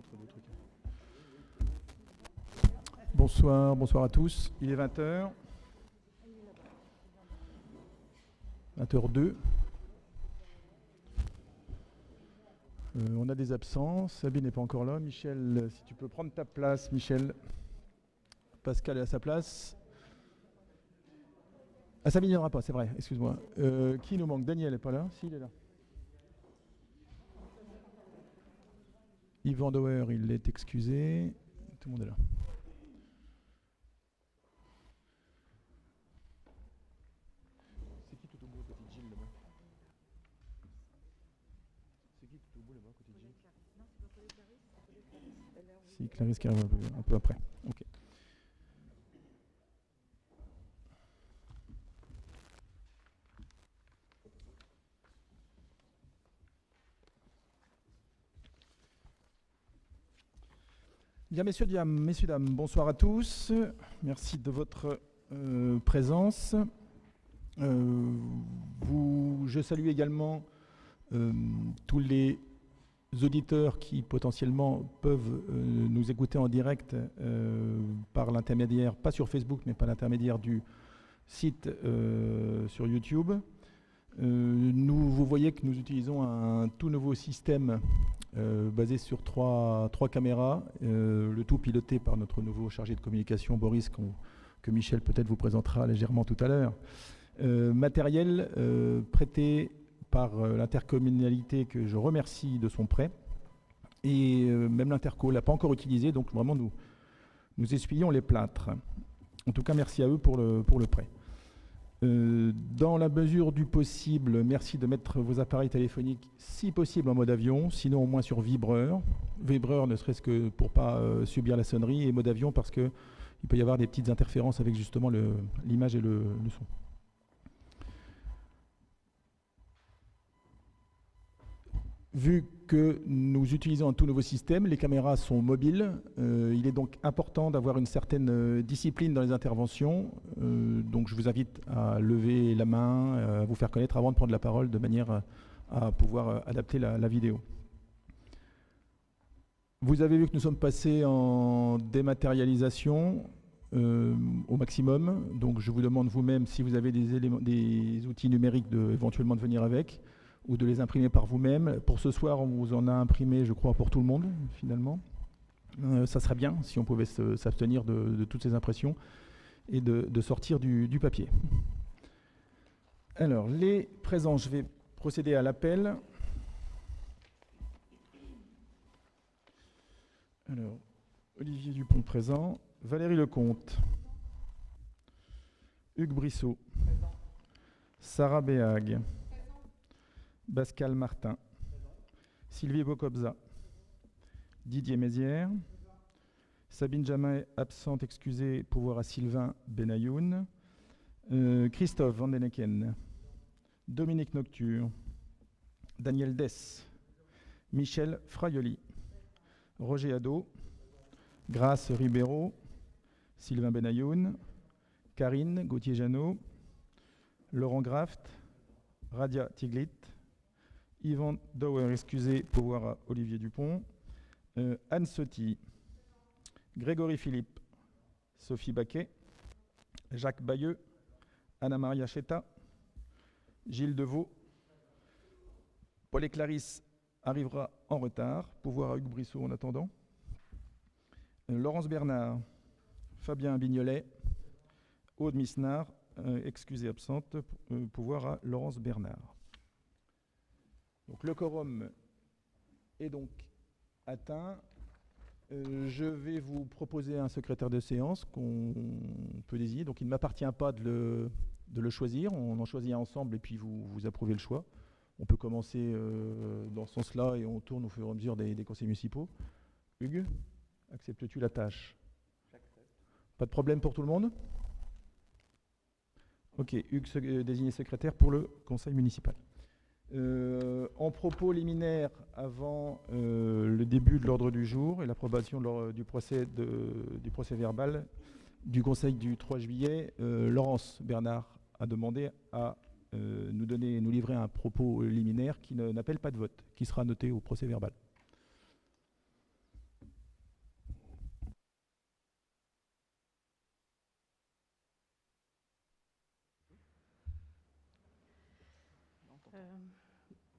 entre deux trucs. Bonsoir, bonsoir à tous. Il est 20h. 20h02. On a des absents. Sabine n'est pas encore là. Michel, si tu peux prendre ta place, Michel. Pascal est à sa place. Ah, Sabine n'y aura pas, c'est vrai, excuse-moi. Qui nous manque? Daniel n'est pas là? Si, il est là. Yvan Dauer, il est excusé. Tout le monde est là. C'est qui tout au bout à côté de Gilles là-bas? C'est qui tout au bout là-bas à côté de Gilles? Si, Clarisse qui arrive un peu après. Ok. Bien, messieurs, dames, bonsoir à tous. Merci de votre présence. Je salue également tous les auditeurs qui potentiellement peuvent nous écouter en direct par l'intermédiaire, pas sur Facebook, mais par l'intermédiaire du site sur YouTube. Vous voyez que nous utilisons un tout nouveau système basé sur trois caméras, le tout piloté par notre nouveau chargé de communication, Boris, que Michel peut-être vous présentera légèrement tout à l'heure. Matériel prêté par l'intercommunalité que je remercie de son prêt. Et même l'interco ne l'a pas encore utilisé, donc vraiment nous essuyons les plâtres. En tout cas, merci à eux pour le prêt. Dans la mesure du possible, merci de mettre vos appareils téléphoniques, si possible, en mode avion, sinon au moins sur vibreur. Vibreur ne serait-ce que pour ne pas subir la sonnerie, et mode avion parce qu'il peut y avoir des petites interférences avec justement l'image et le son. Vu que nous utilisons un tout nouveau système, les caméras sont mobiles, il est donc important d'avoir une certaine discipline dans les interventions. Donc je vous invite à lever la main, à vous faire connaître avant de prendre la parole, de manière à pouvoir adapter la vidéo. Vous avez vu que nous sommes passés en dématérialisation au maximum. Donc je vous demande vous-même, si vous avez des outils numériques, éventuellement de venir avec, ou de les imprimer par vous-même. Pour ce soir, on vous en a imprimé, je crois, pour tout le monde, finalement. Ça serait bien si on pouvait s'abstenir de toutes ces impressions et de sortir du papier. Alors, les présents, je vais procéder à l'appel. Alors, Olivier Dupont présent, Valérie Lecomte, Hugues Brissot, présent. Sarah Béhague, Pascal Martin, Sylvie Bocobza, Didier Mézières, Sabine Jamin absente, excusée, pourvoir à Sylvain Benayoun, Christophe Van Deneken, Dominique Nocture, Daniel Dess, Michel Fraioli, Roger Hadot, Grace Ribeiro, Sylvain Benayoun, Karine Gauthier-Janot, Laurent Graft, Radia Tiglit, Yvan Dauer, excusé, pouvoir à Olivier Dupont, Anne Sotti, Grégory Philippe, Sophie Baquet, Jacques Bayeux, Anna-Maria Cheta, Gilles Deveau, Paul et Clarisse arrivera en retard, pouvoir à Hugues Brissot en attendant, Laurence Bernard, Fabien Bignolet, Aude Misnard, excusé absente, pouvoir à Laurence Bernard. Donc le quorum est donc atteint. Je vais vous proposer un secrétaire de séance qu'on peut désigner. Donc il ne m'appartient pas de le choisir. On en choisit un ensemble et puis vous approuvez le choix. On peut commencer dans ce sens-là et on tourne au fur et à mesure des conseils municipaux. Hugues, acceptes-tu la tâche? J'accepte. Pas de problème pour tout le monde? Ok, Hugues désigné secrétaire pour le conseil municipal. En propos liminaire, avant le début de l'ordre du jour et l'approbation du procès verbal du Conseil du 3 juillet, Laurence Bernard a demandé à nous livrer un propos liminaire qui n'appelle pas de vote, qui sera noté au procès verbal.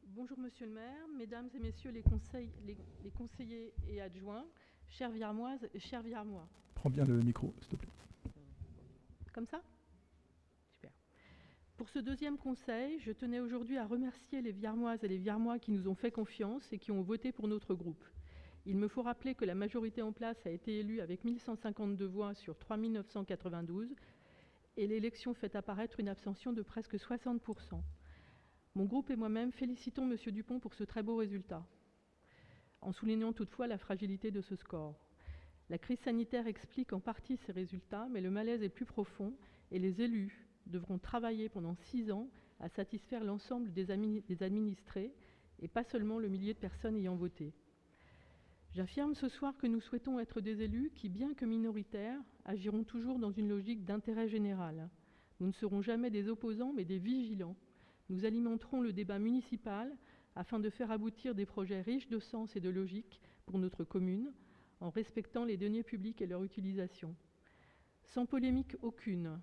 Bonjour Monsieur le maire, Mesdames et Messieurs les conseillers et adjoints, chères Viermoises et chers Viermois. Prends bien le micro, s'il te plaît. Comme ça ? Super. Pour ce deuxième conseil, je tenais aujourd'hui à remercier les Viermoises et les Viermois qui nous ont fait confiance et qui ont voté pour notre groupe. Il me faut rappeler que la majorité en place a été élue avec 1152 voix sur 3992 et l'élection fait apparaître une abstention de presque 60%. Mon groupe et moi-même félicitons M. Dupont pour ce très beau résultat, en soulignant toutefois la fragilité de ce score. La crise sanitaire explique en partie ces résultats, mais le malaise est plus profond et les élus devront travailler pendant 6 ans à satisfaire l'ensemble des administrés et pas seulement le millier de personnes ayant voté. J'affirme ce soir que nous souhaitons être des élus qui, bien que minoritaires, agiront toujours dans une logique d'intérêt général. Nous ne serons jamais des opposants, mais des vigilants. Nous alimenterons le débat municipal afin de faire aboutir des projets riches de sens et de logique pour notre commune, en respectant les deniers publics et leur utilisation. Sans polémique aucune,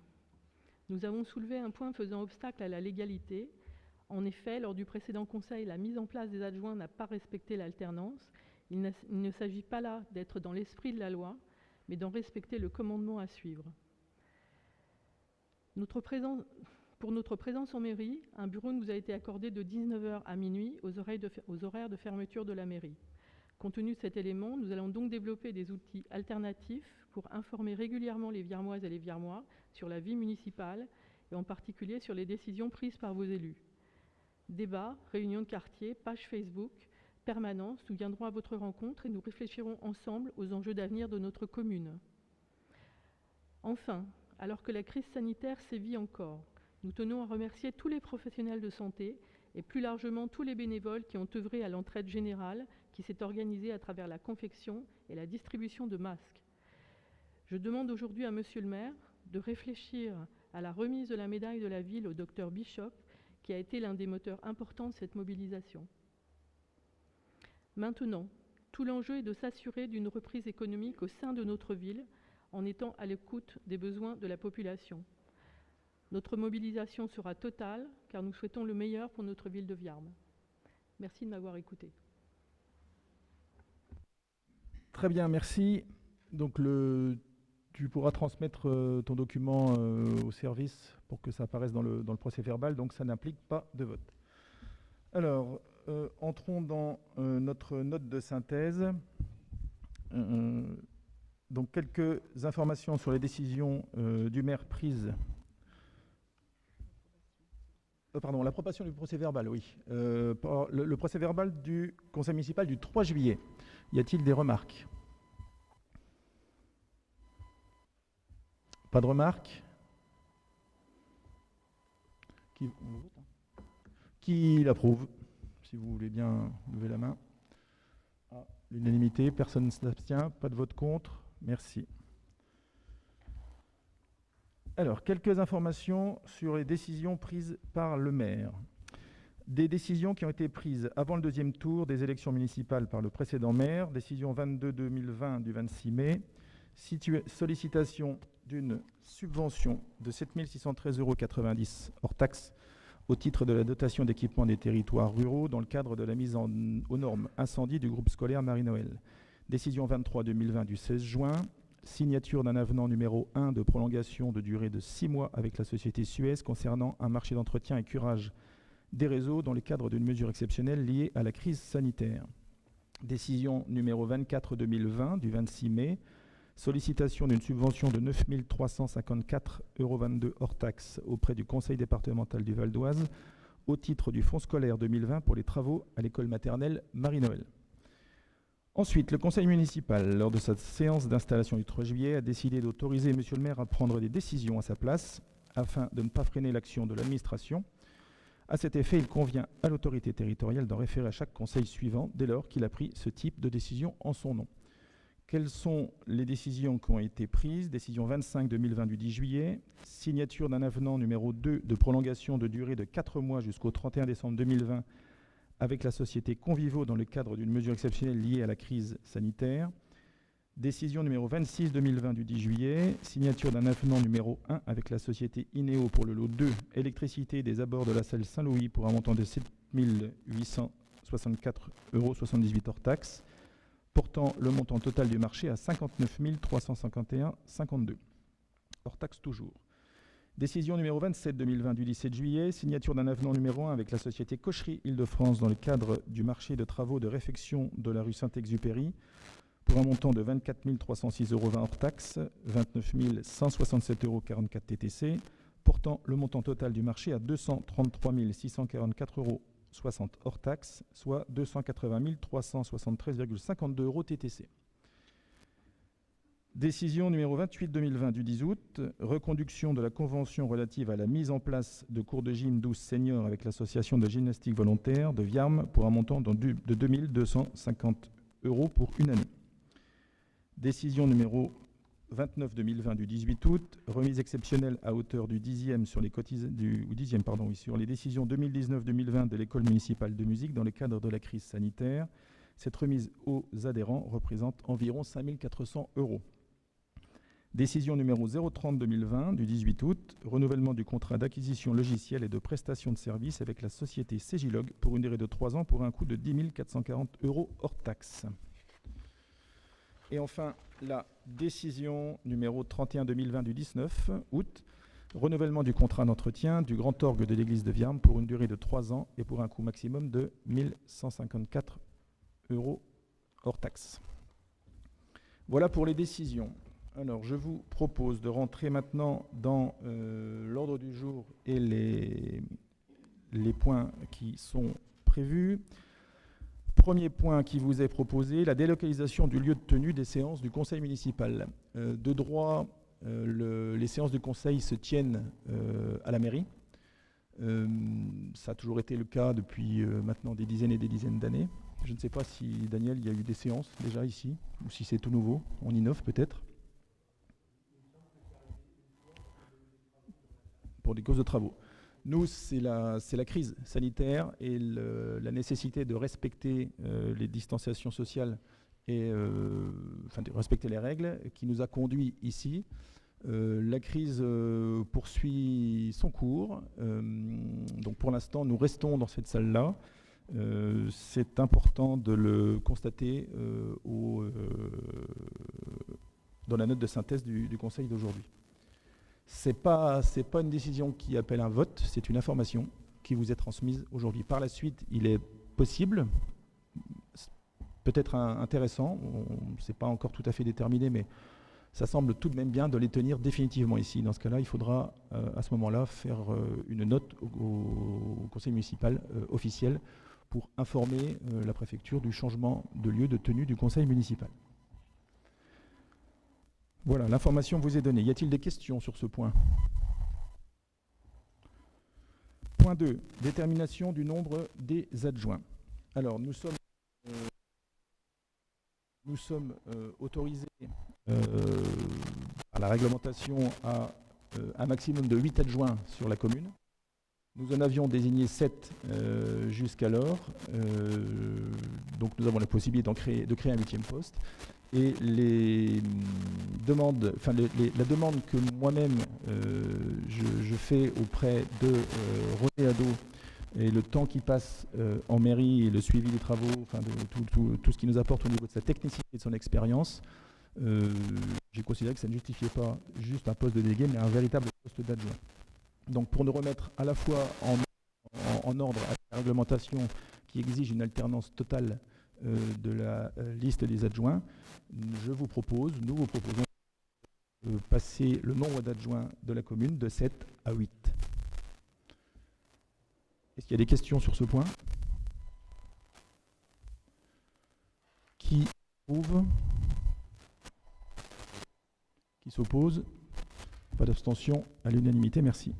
nous avons soulevé un point faisant obstacle à la légalité. En effet, lors du précédent conseil, la mise en place des adjoints n'a pas respecté l'alternance. Il ne s'agit pas là d'être dans l'esprit de la loi, mais d'en respecter le commandement à suivre. Pour notre présence en mairie, un bureau nous a été accordé de 19h à minuit aux horaires de fermeture de la mairie. Compte tenu de cet élément, nous allons donc développer des outils alternatifs pour informer régulièrement les Viermoises et les Viermois sur la vie municipale et en particulier sur les décisions prises par vos élus. Débats, réunions de quartier, pages Facebook, permanence, nous viendrons à votre rencontre et nous réfléchirons ensemble aux enjeux d'avenir de notre commune. Enfin, alors que la crise sanitaire sévit encore, nous tenons à remercier tous les professionnels de santé et plus largement tous les bénévoles qui ont œuvré à l'entraide générale qui s'est organisée à travers la confection et la distribution de masques. Je demande aujourd'hui à Monsieur le maire de réfléchir à la remise de la médaille de la ville au docteur Bishop, qui a été l'un des moteurs importants de cette mobilisation. Maintenant, tout l'enjeu est de s'assurer d'une reprise économique au sein de notre ville en étant à l'écoute des besoins de la population. Notre mobilisation sera totale car nous souhaitons le meilleur pour notre ville de Viarmes. Merci de m'avoir écouté. Très bien, merci. Donc tu pourras transmettre ton document au service pour que ça apparaisse dans le procès verbal, donc ça n'implique pas de vote. Alors, entrons dans notre note de synthèse. Donc, quelques informations sur les décisions du maire prises. Pardon, l'approbation du procès verbal, oui. Le procès verbal du conseil municipal du 3 juillet. Y a-t-il des remarques ? Pas de remarques ? Qui l'approuve ? Si vous voulez bien lever la main. Ah, l'unanimité, personne ne s'abstient, pas de vote contre. Merci. Alors, quelques informations sur les décisions prises par le maire. Des décisions qui ont été prises avant le deuxième tour des élections municipales par le précédent maire, décision 22-2020 du 26 mai, sollicitation d'une subvention de 7 613,90 € hors taxe au titre de la dotation d'équipement des territoires ruraux dans le cadre de la mise aux normes incendie du groupe scolaire Marie-Noël. Décision 23-2020 du 16 juin, signature d'un avenant numéro 1 de prolongation de durée de 6 mois avec la société Suez concernant un marché d'entretien et curage des réseaux dans le cadre d'une mesure exceptionnelle liée à la crise sanitaire. Décision numéro 24-2020 du 26 mai, sollicitation d'une subvention de 9 354,22 € hors taxe auprès du Conseil départemental du Val d'Oise au titre du Fonds scolaire 2020 pour les travaux à l'école maternelle Marie-Noël. Ensuite, le Conseil municipal, lors de sa séance d'installation du 3 juillet, a décidé d'autoriser Monsieur le maire à prendre des décisions à sa place afin de ne pas freiner l'action de l'administration. À cet effet, il convient à l'autorité territoriale d'en référer à chaque conseil suivant dès lors qu'il a pris ce type de décision en son nom. Quelles sont les décisions qui ont été prises ? Décision 25-2020 du 10 juillet, signature d'un avenant numéro 2 de prolongation de durée de 4 mois jusqu'au 31 décembre 2020 avec la société Convivo dans le cadre d'une mesure exceptionnelle liée à la crise sanitaire. Décision numéro 26-2020 du 10 juillet, signature d'un avenant numéro 1 avec la société INEO pour le lot 2, électricité des abords de la salle Saint-Louis pour un montant de 7 864,78 € hors taxe, portant le montant total du marché à 59 351,52 €, hors taxe toujours. Décision numéro 27-2020 du 17 juillet, signature d'un avenant numéro 1 avec la société Cocherie Île-de-France dans le cadre du marché de travaux de réfection de la rue Saint-Exupéry pour un montant de 24 306,20 € hors taxe, 29 167,44 € TTC, portant le montant total du marché à 233 644,60 € hors taxe, soit 280 373,52 € TTC. Décision numéro 28-2020 du 10 août, reconduction de la convention relative à la mise en place de cours de gym 12 seniors avec l'association de gymnastique volontaire de Viarmes pour un montant de 2 250 € pour une année. Décision numéro 29-2020 du 18 août, remise exceptionnelle à hauteur du 10e sur les sur les décisions 2019-2020 de l'école municipale de musique dans le cadre de la crise sanitaire. Cette remise aux adhérents représente environ 5 400 €. Décision numéro 030-2020 du 18 août, renouvellement du contrat d'acquisition logicielle et de prestation de services avec la société Cégilog pour une durée de 3 ans pour un coût de 10 440 € hors taxe. Et enfin, la décision numéro 31-2020 du 19 août, renouvellement du contrat d'entretien du grand orgue de l'église de Viarmes pour une durée de 3 ans et pour un coût maximum de 1 154 € hors taxe. Voilà pour les décisions. Alors, je vous propose de rentrer maintenant dans l'ordre du jour et les points qui sont prévus. Premier point qui vous est proposé, la délocalisation du lieu de tenue des séances du conseil municipal. De droit, les séances du conseil se tiennent à la mairie. Ça a toujours été le cas depuis maintenant des dizaines et des dizaines d'années. Je ne sais pas si, Daniel, il y a eu des séances déjà ici, ou si c'est tout nouveau. On innove peut-être pour des causes de travaux. Nous, c'est la crise sanitaire et la nécessité de respecter les distanciations sociales et de respecter les règles qui nous a conduits ici. La crise poursuit son cours. Donc pour l'instant, nous restons dans cette salle-là. C'est important de le constater dans la note de synthèse du Conseil d'aujourd'hui. C'est pas une décision qui appelle un vote, c'est une information qui vous est transmise aujourd'hui. Par la suite, il est possible, peut-être intéressant, c'est pas encore tout à fait déterminé, mais ça semble tout de même bien de les tenir définitivement ici. Dans ce cas-là, il faudra à ce moment-là faire une note au conseil municipal officiel pour informer la préfecture du changement de lieu de tenue du conseil municipal. Voilà, l'information vous est donnée. Y a-t-il des questions sur ce point? Point 2, détermination du nombre des adjoints. Alors, nous sommes autorisés à la réglementation à un maximum de 8 adjoints sur la commune. Nous en avions désigné 7 jusqu'alors. Donc nous avons la possibilité de créer un 8e poste. Et la demande que moi-même je fais auprès de René Hadot et le temps qui passe en mairie et le suivi des travaux, de tout ce qui nous apporte au niveau de sa technicité et de son expérience, j'ai considéré que ça ne justifiait pas juste un poste de délégué, mais un véritable poste d'adjoint. Donc pour nous remettre à la fois en ordre à la réglementation qui exige une alternance totale de la liste des adjoints, nous vous proposons de passer le nombre d'adjoints de la commune de 7 à 8. Est-ce qu'il y a des questions sur ce point? Qui approuve? Qui s'oppose? Pas d'abstention, à l'unanimité, merci.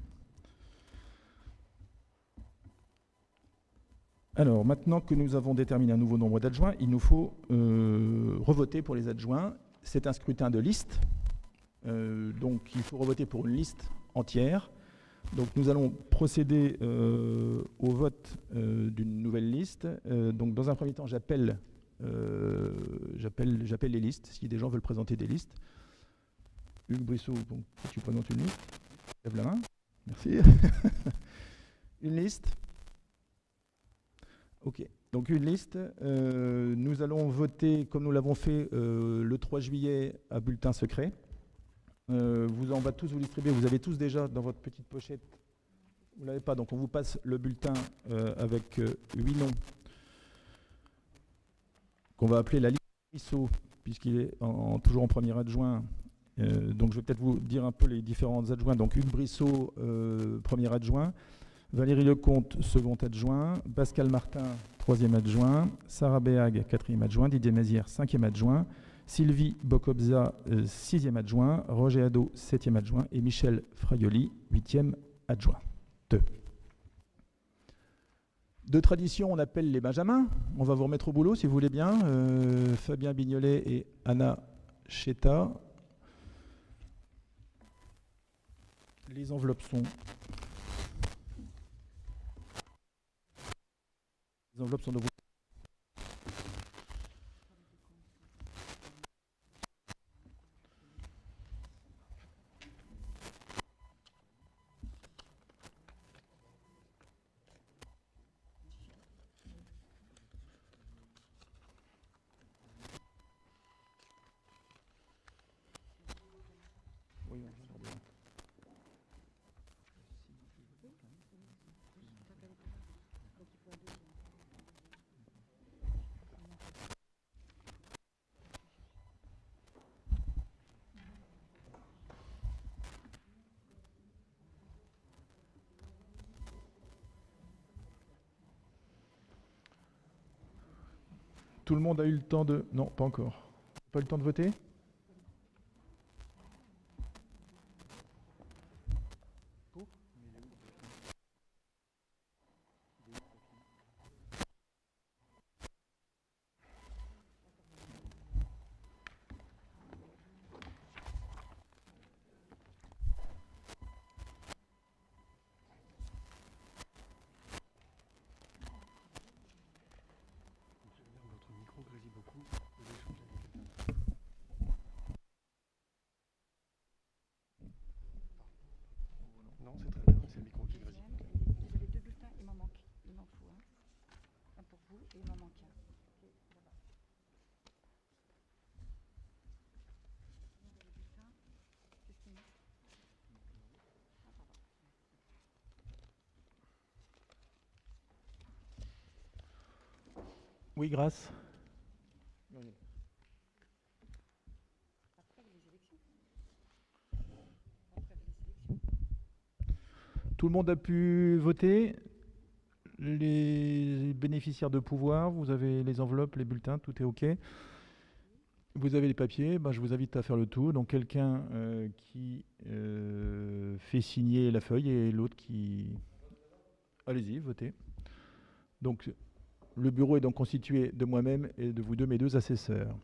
Alors, maintenant que nous avons déterminé un nouveau nombre d'adjoints, il nous faut revoter pour les adjoints. C'est un scrutin de liste. Donc, il faut revoter pour une liste entière. Donc, nous allons procéder au vote d'une nouvelle liste. Donc, dans un premier temps, j'appelle j'appelle les listes, si des gens veulent présenter des listes. Hugues Brissot, bon, tu présentes une liste? Lève la main. Merci. Une liste. Ok. Donc une liste. Nous allons voter, comme nous l'avons fait le 3 juillet, à bulletin secret. On va tous vous distribuer. Vous avez tous déjà dans votre petite pochette. Vous ne l'avez pas, donc on vous passe le bulletin avec 8 noms qu'on va appeler la liste Brissot, puisqu'il est toujours en premier adjoint. Donc je vais peut-être vous dire un peu les différents adjoints. Donc Hugues Brissot, premier adjoint. Valérie Lecomte, second adjoint. Pascal Martin, troisième adjoint. Sarah Béag, quatrième adjoint. Didier Mézières, cinquième adjoint. Sylvie Bocobza, sixième adjoint. Roger Hadot, septième adjoint. Et Michel Fraioli, huitième adjoint. De tradition, on appelle les Benjamins. On va vous remettre au boulot si vous voulez bien. Fabien Bignolet et Anna Cheta. Les enveloppes sont... Les enveloppes sont de vous. Tout le monde a eu le temps de... Non, pas encore. Pas eu le temps de voter ? Non, c'est très bien, c'est le micro qui grésille. Vous avez 2 bulletins, il m'en manque. Il m'en faut un. Un pour vous et il m'en manque un. Oui, grâce. Après les élections. Après les élections. Tout le monde a pu voter. Les bénéficiaires de pouvoir, vous avez les enveloppes, les bulletins, tout est OK. Vous avez les papiers, je vous invite à faire le tour. Donc quelqu'un qui fait signer la feuille et l'autre qui... Allez-y, votez. Donc le bureau est donc constitué de moi-même et de vous deux, mes deux assesseurs.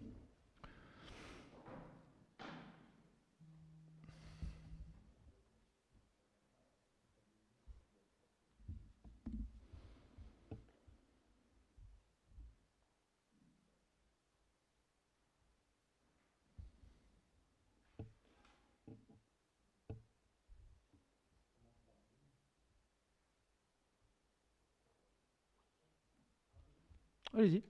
Allez-y.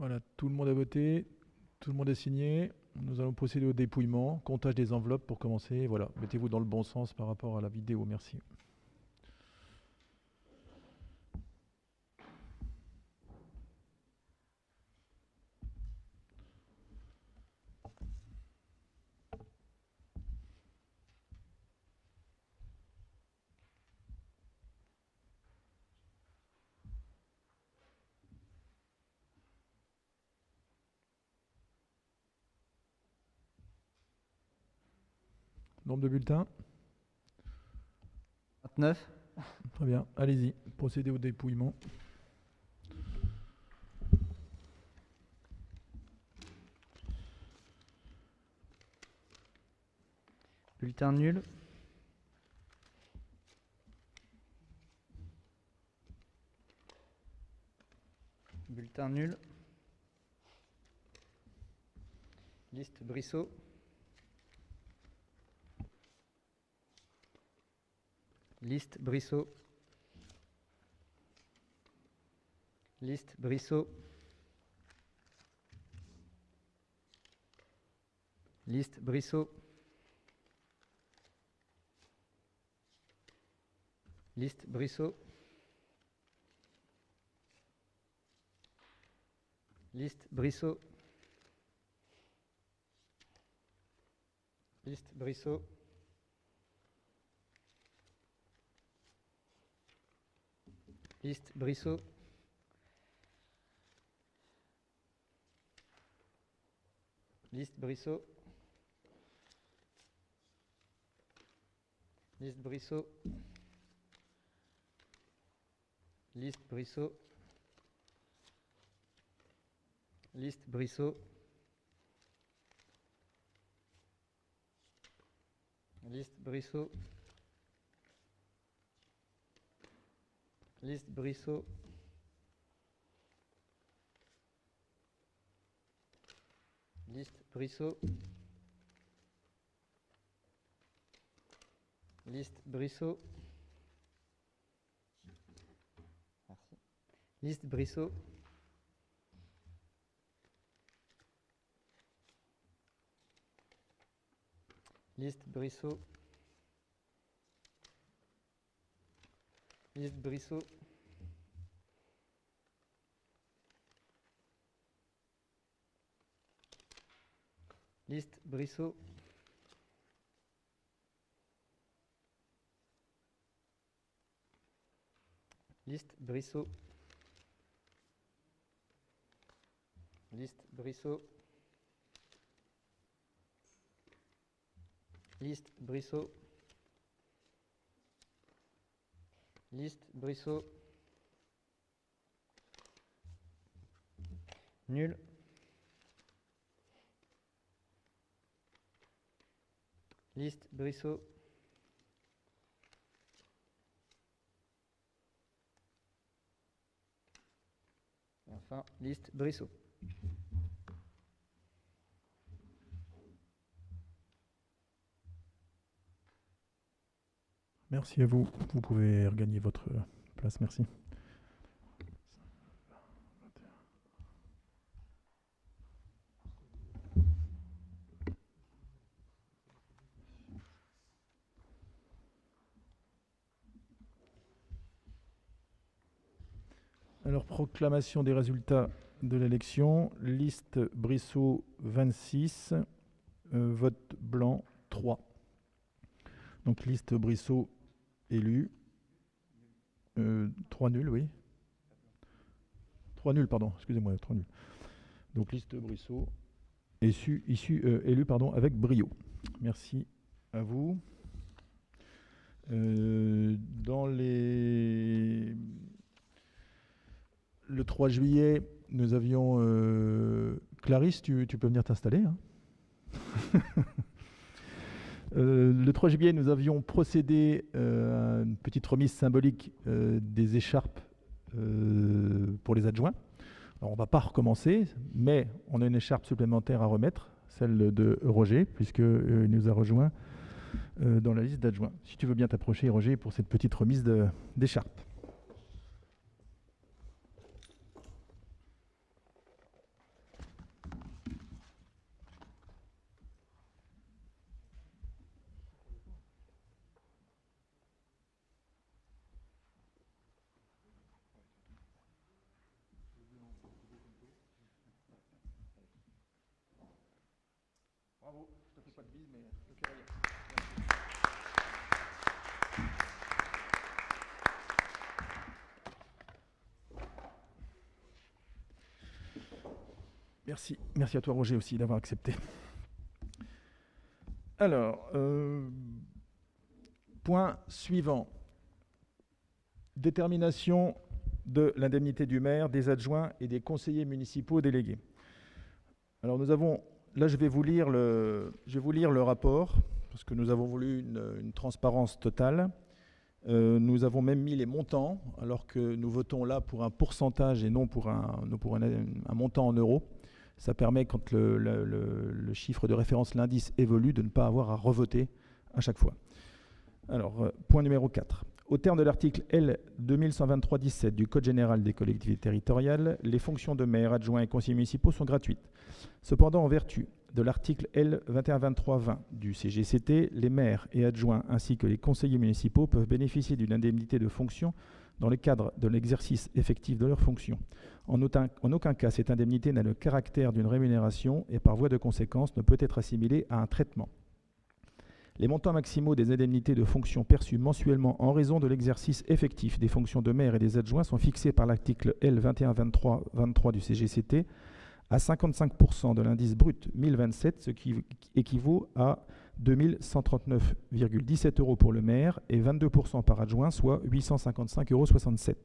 Voilà, tout le monde a voté, tout le monde a signé. Nous allons procéder au dépouillement, comptage des enveloppes pour commencer. Voilà, mettez-vous dans le bon sens par rapport à la vidéo. Merci. Nombre de bulletins? 29. Très bien, allez-y, procédez au dépouillement. Bulletin nul. Bulletin nul. Liste Brissot. Liste Brissot. Liste Brissot. Liste Brissot. Liste Brissot. Liste Brissot. Liste Brissot. Liste Brissot. Liste Brissot. Liste Brissot. Liste Brissot. Liste Brissot. Liste Brissot. Liste Brissot. Liste Brissot. Liste Brissot. Merci. Liste Brissot. Liste Brissot. Liste Brissot. Liste Brissot. Liste Brissot. Liste Brissot. Liste Brissot. Liste Brissot. Nul. Liste Brissot. Et enfin, liste Brissot. Merci à vous. Vous pouvez regagner votre place. Merci. Alors, proclamation des résultats de l'élection. Liste Brissot 26, vote blanc 3. Donc, liste Brissot élu. 3 nuls, oui. 3 nuls, pardon, excusez-moi, 3 nuls. Donc, liste Brissot élu avec brio. Merci à vous. Dans les... Le 3 juillet, nous avions... Clarisse, tu peux venir t'installer, hein. Le 3 juillet, nous avions procédé à une petite remise symbolique des écharpes pour les adjoints. Alors, on ne va pas recommencer, mais on a une écharpe supplémentaire à remettre, celle de Roger, puisqu'il nous a rejoint dans la liste d'adjoints. Si tu veux bien t'approcher, Roger, pour cette petite remise d'écharpe. fois de bise, mais le cœur y est. Merci. Merci à toi, Roger, aussi, d'avoir accepté. Alors, point suivant. Détermination de l'indemnité du maire, des adjoints et des conseillers municipaux délégués. Alors nous avons, là je vais vous lire le rapport, parce que nous avons voulu une transparence totale. Nous avons même mis les montants, alors que nous votons là pour un pourcentage et non pour un montant en euros. Ça permet, quand le chiffre de référence, l'indice évolue, de ne pas avoir à revoter à chaque fois. Alors, point numéro 4. Au terme de l'article L. 2123-17 du Code général des collectivités territoriales, les fonctions de maire, adjoint et conseillers municipaux sont gratuites. Cependant, en vertu de l'article L. 2123-20 du CGCT, les maires et adjoints ainsi que les conseillers municipaux peuvent bénéficier d'une indemnité de fonction dans le cadre de l'exercice effectif de leurs fonctions. En aucun cas, cette indemnité n'a le caractère d'une rémunération et par voie de conséquence ne peut être assimilée à un traitement. Les montants maximaux des indemnités de fonction perçues mensuellement en raison de l'exercice effectif des fonctions de maire et des adjoints sont fixés par l'article L. 2123-23 du CGCT à 55% de l'indice brut 1027, ce qui équivaut à 2139,17 € pour le maire et 22% par adjoint, soit 855,67 €.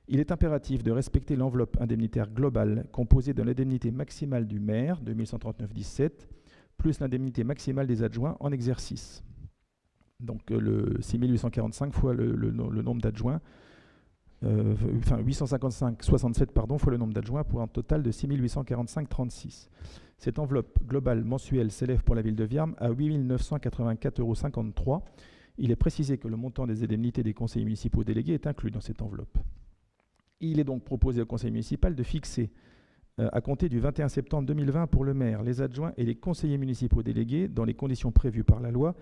Il est impératif de respecter l'enveloppe indemnitaire globale composée de l'indemnité maximale du maire, 2139,17 €, plus l'indemnité maximale des adjoints en exercice. Donc le 6845 fois le nombre d'adjoints, 855,67 € fois le nombre d'adjoints pour un total de 6845,36 €. Cette enveloppe globale mensuelle s'élève pour la ville de Viarmes à 8 984,53 €. Il est précisé que le montant des indemnités des conseillers municipaux délégués est inclus dans cette enveloppe. Il est donc proposé au conseil municipal de fixer à compter du 21 septembre 2020 pour le maire, les adjoints et les conseillers municipaux délégués, dans les conditions prévues par la loi,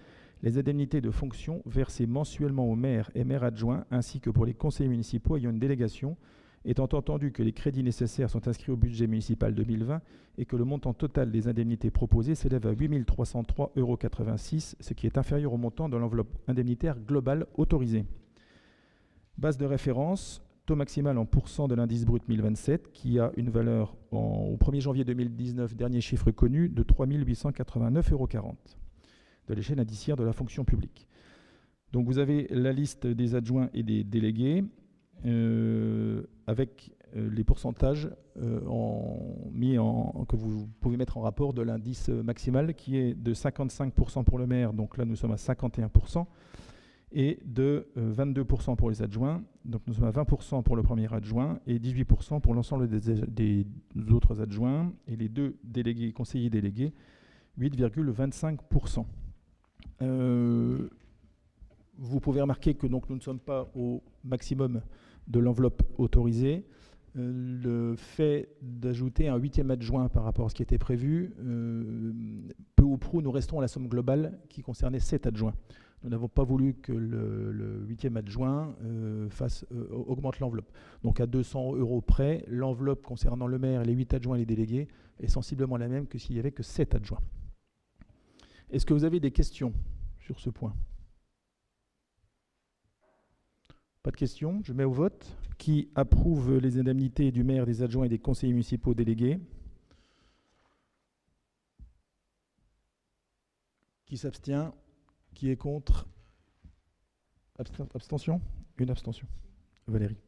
les indemnités de fonction versées mensuellement aux maires et maires adjoints, ainsi que pour les conseillers municipaux ayant une délégation, étant entendu que les crédits nécessaires sont inscrits au budget municipal 2020 et que le montant total des indemnités proposées s'élève à 8 303,86 €, ce qui est inférieur au montant de l'enveloppe indemnitaire globale autorisée. Base de référence, taux maximal en pourcent de l'indice brut 1027, qui a une valeur au 1er janvier 2019, dernier chiffre connu, de 3 889,40 € de l'échelle indiciaire de la fonction publique. Donc vous avez la liste des adjoints et des délégués avec les pourcentages que vous pouvez mettre en rapport de l'indice maximal qui est de 55% pour le maire, donc là nous sommes à 51%, et de 22% pour les adjoints, donc nous sommes à 20% pour le premier adjoint et 18% pour l'ensemble des autres adjoints, et les deux délégués, conseillers délégués, 8,25%. Vous pouvez remarquer que donc, nous ne sommes pas au maximum de l'enveloppe autorisée. Le fait d'ajouter un 8e adjoint par rapport à ce qui était prévu, peu ou prou, nous restons à la somme globale qui concernait 7 adjoints. Nous n'avons pas voulu que le 8e adjoint augmente l'enveloppe. Donc à 200 € près, l'enveloppe concernant le maire, les 8 adjoints et les délégués est sensiblement la même que s'il n'y avait que 7 adjoints. Est-ce que vous avez des questions sur ce point? Pas de questions, je mets au vote. Qui approuve les indemnités du maire, des adjoints et des conseillers municipaux délégués? Qui s'abstient? Qui est contre? Abstention? Une abstention. Valérie.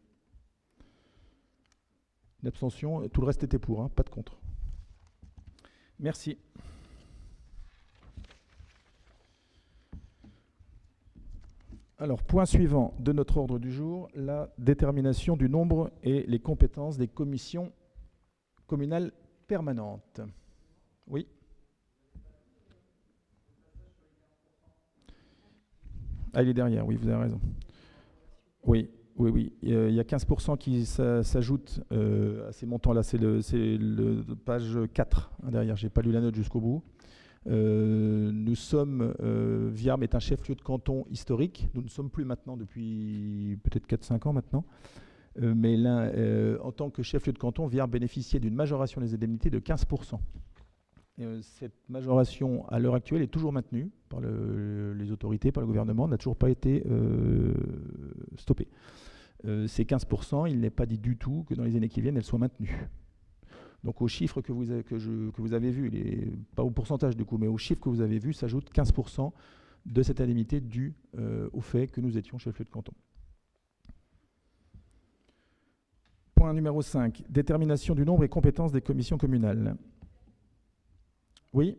Une abstention, tout le reste était pour, hein, pas de contre. Merci. Alors, point suivant de notre ordre du jour, la détermination du nombre et les compétences des commissions communales permanentes. Oui. Ah, il est derrière, oui, vous avez raison. Oui. Il y a 15% qui s'ajoutent à ces montants-là. C'est le page 4 hein, derrière. Je n'ai pas lu la note jusqu'au bout. Nous sommes, Viarmes est un chef-lieu de canton historique. Nous ne sommes plus maintenant depuis peut-être 4-5 ans maintenant. Mais là, en tant que chef-lieu de canton, Viarmes bénéficiait d'une majoration des indemnités de 15%. Cette majoration, à l'heure actuelle, est toujours maintenue par les autorités, par le gouvernement, n'a toujours pas été stoppée. Ces 15%, il n'est pas dit du tout que dans les années qui viennent, elles soient maintenues. Donc aux chiffres que vous avez vus, pas au pourcentage du coup, mais aux chiffres que vous avez vus, s'ajoute 15% de cette indemnité due au fait que nous étions chef-lieu de canton. Point numéro 5, détermination du nombre et compétences des commissions communales. Oui.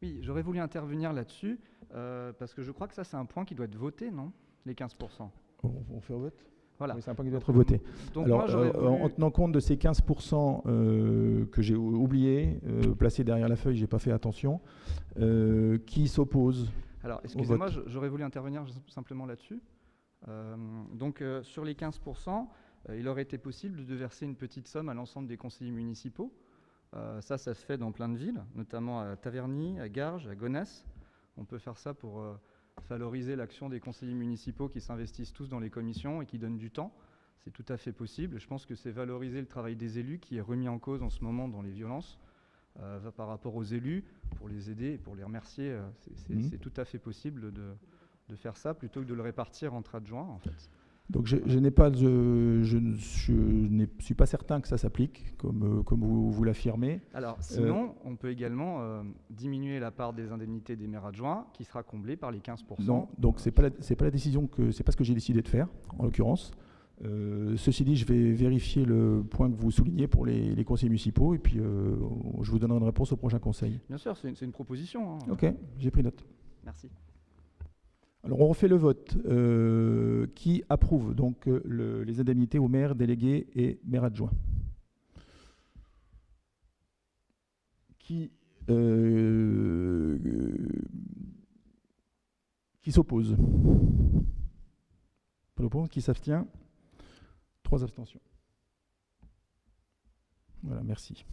Oui, j'aurais voulu intervenir là-dessus, parce que je crois que ça, c'est un point qui doit être voté, non? Les 15%. On fait au vote? Voilà. Oui, c'est un point qui doit être voté. Donc alors, moi, en tenant compte de ces 15% que j'ai oubliés, placés derrière la feuille, j'ai pas fait attention, qui s'oppose? Alors, excusez-moi, j'aurais voulu intervenir simplement là-dessus. Sur les 15%, il aurait été possible de verser une petite somme à l'ensemble des conseillers municipaux. Ça se fait dans plein de villes, notamment à Taverny, à Garges, à Gonesse. On peut faire ça pour valoriser l'action des conseillers municipaux qui s'investissent tous dans les commissions et qui donnent du temps. C'est tout à fait possible. Je pense que c'est valoriser le travail des élus qui est remis en cause en ce moment dans les violences par rapport aux élus, pour les aider et pour les remercier. C'est tout à fait possible de faire ça plutôt que de le répartir entre adjoints, en fait. Donc je ne suis pas certain que ça s'applique, comme vous l'affirmez. Alors sinon, on peut également diminuer la part des indemnités des maires adjoints, qui sera comblée par les 15%. Non, donc c'est pas la décision c'est pas ce que j'ai décidé de faire, en l'occurrence. Ceci dit, je vais vérifier le point que vous soulignez pour les conseils municipaux, et puis je vous donnerai une réponse au prochain conseil. Bien sûr, c'est une proposition. Hein. Ok, j'ai pris note. Merci. Alors on refait le vote. Qui approuve donc les indemnités aux maires, délégués et maires adjoints? Qui s'oppose? Pas d'opposition. Qui s'abstient? 3 abstentions. Voilà, merci.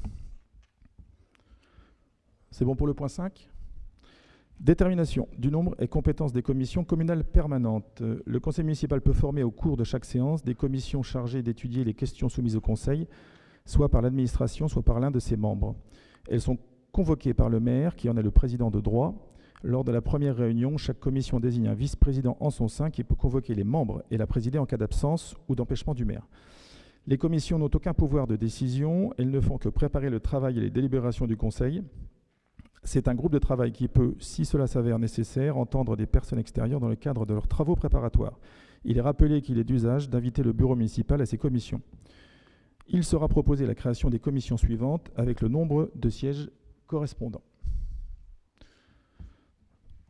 C'est bon pour le point 5? Détermination du nombre et compétences des commissions communales permanentes. Le conseil municipal peut former au cours de chaque séance des commissions chargées d'étudier les questions soumises au conseil, soit par l'administration, soit par l'un de ses membres. Elles sont convoquées par le maire, qui en est le président de droit. Lors de la première réunion, chaque commission désigne un vice-président en son sein qui peut convoquer les membres et la présider en cas d'absence ou d'empêchement du maire. Les commissions n'ont aucun pouvoir de décision, elles ne font que préparer le travail et les délibérations du conseil. C'est un groupe de travail qui peut, si cela s'avère nécessaire, entendre des personnes extérieures dans le cadre de leurs travaux préparatoires. Il est rappelé qu'il est d'usage d'inviter le bureau municipal à ces commissions. Il sera proposé la création des commissions suivantes avec le nombre de sièges correspondants.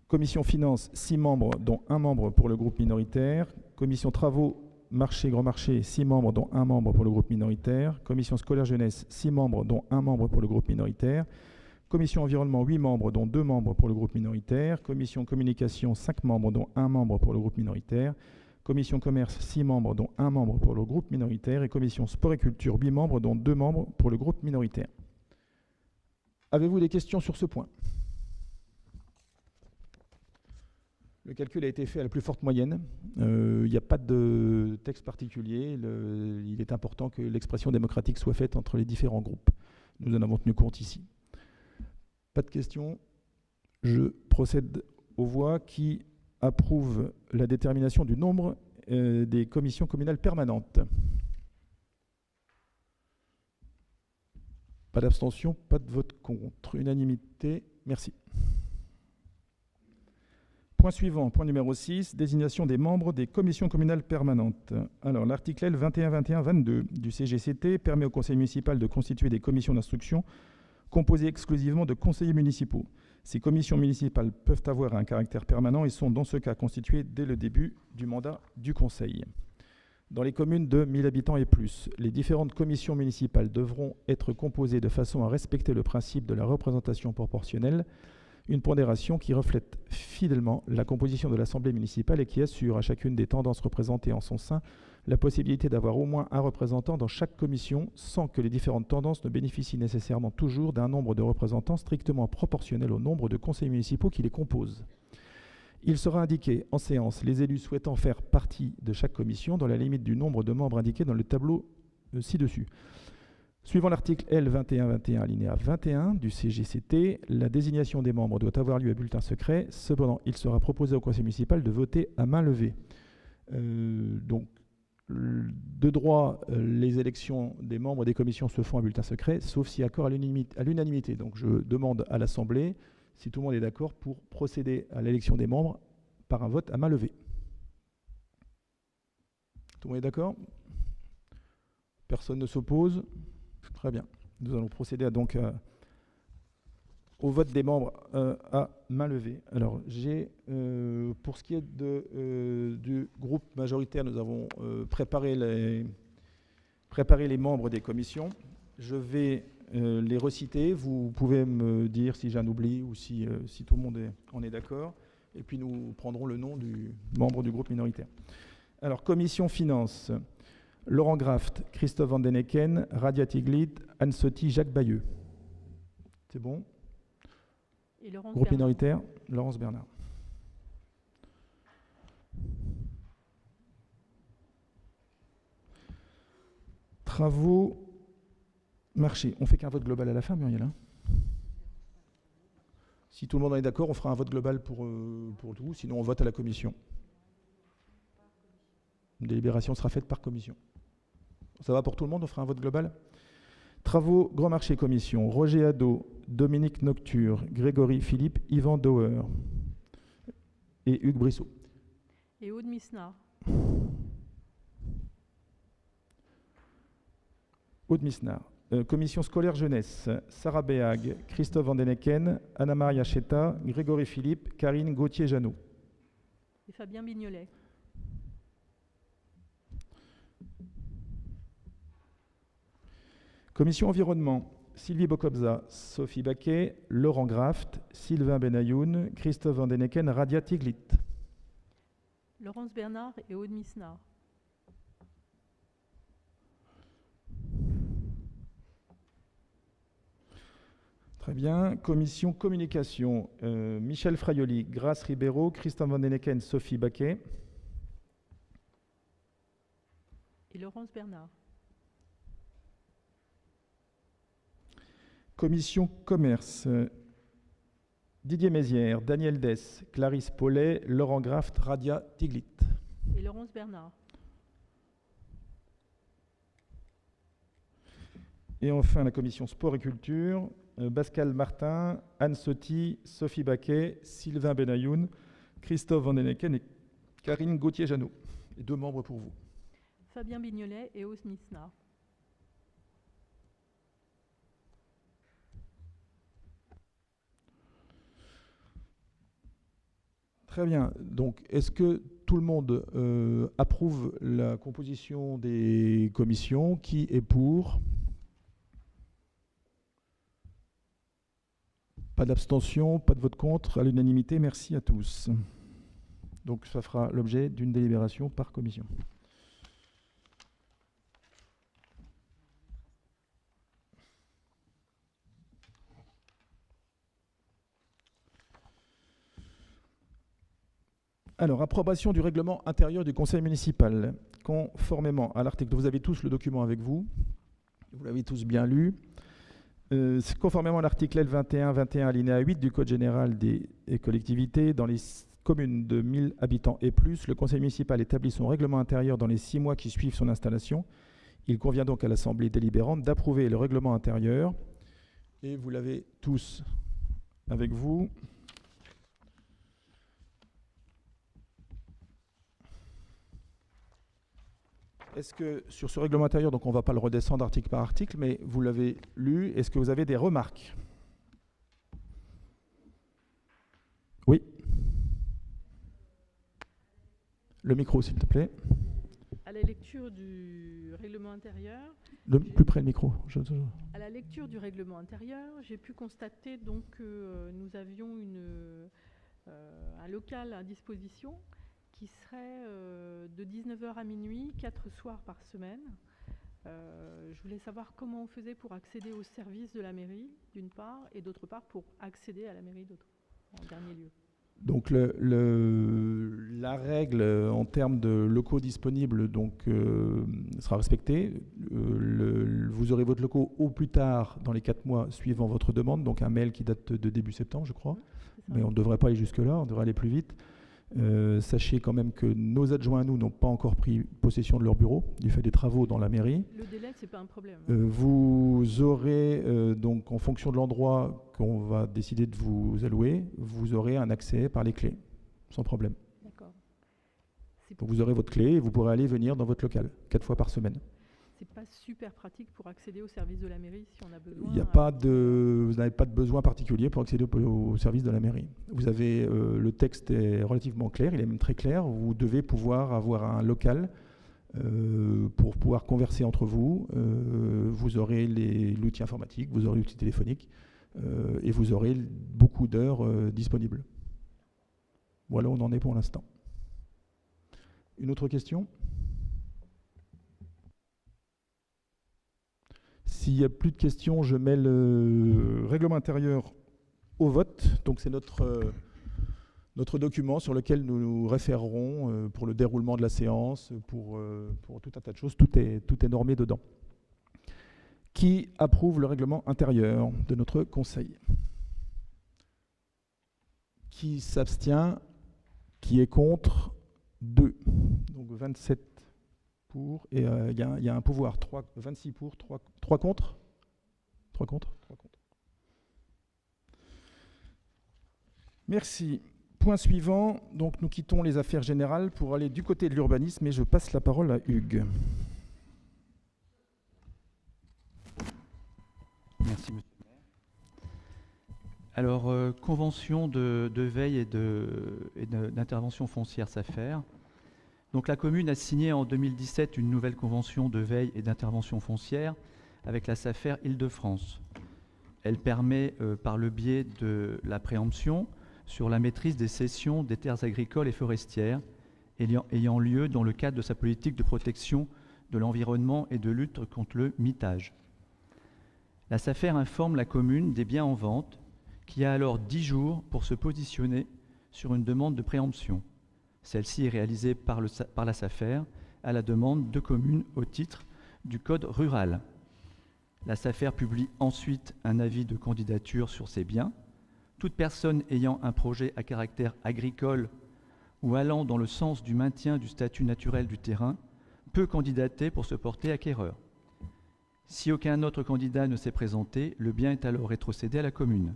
Commission Finances, 6 membres, dont 1 membre pour le groupe minoritaire. Commission Travaux, Marché, Grand Marché, 6 membres, dont 1 membre pour le groupe minoritaire. Commission Scolaire Jeunesse, 6 membres, dont 1 membre pour le groupe minoritaire. Commission Environnement, 8 membres, dont 2 membres pour le groupe minoritaire. Commission Communication, 5 membres, dont 1 membre pour le groupe minoritaire. Commission Commerce, 6 membres, dont 1 membre pour le groupe minoritaire. Et Commission Sport et Culture, 8 membres, dont 2 membres pour le groupe minoritaire. Avez-vous des questions sur ce point? Le calcul a été fait à la plus forte moyenne. Il n'y a pas de texte particulier. Il est important que l'expression démocratique soit faite entre les différents groupes. Nous en avons tenu compte ici. Pas de questions. Je procède aux voix. Qui approuve la détermination du nombre des commissions communales permanentes? Pas d'abstention, pas de vote contre. Unanimité. Merci. Point suivant, point numéro 6, désignation des membres des commissions communales permanentes. Alors, l'article L 21-21-22 du CGCT permet au conseil municipal de constituer des commissions d'instruction composées exclusivement de conseillers municipaux. Ces commissions municipales peuvent avoir un caractère permanent et sont dans ce cas constituées dès le début du mandat du conseil. Dans les communes de 1000 habitants et plus, les différentes commissions municipales devront être composées de façon à respecter le principe de la représentation proportionnelle, une pondération qui reflète fidèlement la composition de l'Assemblée municipale et qui assure à chacune des tendances représentées en son sein la possibilité d'avoir au moins un représentant dans chaque commission sans que les différentes tendances ne bénéficient nécessairement toujours d'un nombre de représentants strictement proportionnel au nombre de conseillers municipaux qui les composent. Il sera indiqué en séance les élus souhaitant faire partie de chaque commission dans la limite du nombre de membres indiqués dans le tableau ci-dessus. Suivant l'article L2121 alinéa 21 du CGCT, la désignation des membres doit avoir lieu à bulletin secret. Cependant, il sera proposé au conseil municipal de voter à main levée. Donc, de droit, les élections des membres des commissions se font à bulletin secret, sauf si accord à l'unanimité. Donc, je demande à l'Assemblée si tout le monde est d'accord pour procéder à l'élection des membres par un vote à main levée. Tout le monde est d'accord? Personne ne s'oppose? Très bien. Nous allons procéder au vote des membres à main levée. Alors, pour ce qui est du groupe majoritaire, nous avons préparé les membres des commissions. Je vais les reciter. Vous pouvez me dire si j'en oublie ou si tout le monde en est d'accord. Et puis, nous prendrons le nom du membre du groupe minoritaire. Alors, commission finances. Laurent Graft, Christophe Van den Hecken, Radia Tiglit, Anne Sotti, Jacques Bayeux. C'est bon? Et Laurence Groupe Bernard. minoritaire, Laurence Bernard. Travaux, marché. On fait qu'un vote global à la fin, Muriel, hein? Si tout le monde en est d'accord, on fera un vote global pour tout. Sinon, on vote à la commission. Une délibération sera faite par commission. Ça va pour tout le monde? On fera un vote global. Travaux, Grand Marché, commission. Roger Hadot, Dominique Nocture, Grégory Philippe, Yvan Dauer et Hugues Brissot. Et Aude Misnard. Aude Misnard. Commission scolaire jeunesse. Sarah Béag, Christophe Van den Hecken, Anna-Maria Cheta, Grégory Philippe, Karine Gauthier-Janot. Et Fabien Bignolet. Commission environnement, Sylvie Bokobza, Sophie Baquet, Laurent Graft, Sylvain Benayoun, Christophe Van den Hecken, Radia Tiglit. Laurence Bernard et Aude Misnard. Très bien. Commission communication, Michel Fraioli, Grace Ribeiro, Christophe Van den Hecken, Sophie Baquet. Et Laurence Bernard. Commission commerce, Didier Mézières, Daniel Dess, Clarisse Paulet, Laurent Graft, Radia Tiglit. Et Laurence Bernard. Et enfin la commission sport et culture, Pascal Martin, Anne Sotti, Sophie Baquet, Sylvain Benayoun, Christophe Van den Hecken et Karine Gauthier-Janot. Et 2 membres pour vous. Fabien Bignolet et Aude Misnard. Très bien. Donc, est-ce que tout le monde approuve la composition des commissions? Qui est pour? Pas d'abstention, pas de vote contre, à l'unanimité. Merci à tous. Donc, ça fera l'objet d'une délibération par commission. Alors, approbation du règlement intérieur du conseil municipal. Conformément à l'article, vous avez tous le document avec vous, vous l'avez tous bien lu. Conformément à l'article L2121 alinéa 8 du Code général des collectivités, dans les communes de 1000 habitants et plus, le conseil municipal établit son règlement intérieur dans les 6 mois qui suivent son installation. Il convient donc à l'Assemblée délibérante d'approuver le règlement intérieur. Et vous l'avez tous avec vous. Est-ce que sur ce règlement intérieur, donc on ne va pas le redescendre article par article, mais vous l'avez lu, est-ce que vous avez des remarques? Oui. Le micro, s'il te plaît. À la lecture du règlement intérieur, Plus près le micro. À la lecture du règlement intérieur, j'ai pu constater donc que nous avions un local à disposition qui serait de 19h à minuit, 4 soirs par semaine. Je voulais savoir comment on faisait pour accéder aux services de la mairie, d'une part, et d'autre part, pour accéder à la mairie, en dernier lieu. Donc la règle en termes de locaux disponibles sera respectée. Vous aurez votre locaux au plus tard dans les 4 mois suivant votre demande, donc un mail qui date de début septembre, je crois. Mais on ne devrait pas aller jusque-là, on devrait aller plus vite. Sachez quand même que nos adjoints à nous n'ont pas encore pris possession de leur bureau du fait des travaux dans la mairie. Le délai, c'est pas un problème. Vous aurez donc en fonction de l'endroit qu'on va décider de vous allouer, vous aurez un accès par les clés, sans problème. D'accord. Donc vous aurez votre clé et vous pourrez aller venir dans votre local 4 fois par semaine. C'est pas super pratique pour accéder au service de la mairie si on a besoin. Vous n'avez pas de besoin particulier pour accéder au service de la mairie. Vous avez le texte est relativement clair, il est même très clair. Vous devez pouvoir avoir un local pour pouvoir converser entre vous. Vous aurez l'outil informatique, vous aurez l'outil téléphonique et vous aurez beaucoup d'heures disponibles. Voilà où on en est pour l'instant. Une autre question ? S'il n'y a plus de questions, je mets le règlement intérieur au vote. Donc c'est notre document sur lequel nous nous référerons pour le déroulement de la séance, pour tout un tas de choses. Tout est normé dedans. Qui approuve le règlement intérieur de notre conseil? Qui s'abstient? Qui est contre? 2. Donc 27 pour, et il y a un pouvoir, 26 pour, 3 contre. 3 contre. Merci. Point suivant, donc nous quittons les affaires générales pour aller du côté de l'urbanisme et je passe la parole à Hugues. Merci, monsieur le maire. Alors, convention de veille et d'intervention foncière SAFER. Donc la commune a signé en 2017 une nouvelle convention de veille et d'intervention foncière avec la SAFER Île-de-France. Elle permet, par le biais de la préemption, sur la maîtrise des cessions des terres agricoles et forestières ayant lieu dans le cadre de sa politique de protection de l'environnement et de lutte contre le mitage. La SAFER informe la commune des biens en vente, qui a alors 10 jours pour se positionner sur une demande de préemption. Celle-ci est réalisée par la SAFER à la demande de communes au titre du Code rural. La SAFER publie ensuite un avis de candidature sur ces biens. Toute personne ayant un projet à caractère agricole ou allant dans le sens du maintien du statut naturel du terrain peut candidater pour se porter acquéreur. Si aucun autre candidat ne s'est présenté, le bien est alors rétrocédé à la commune.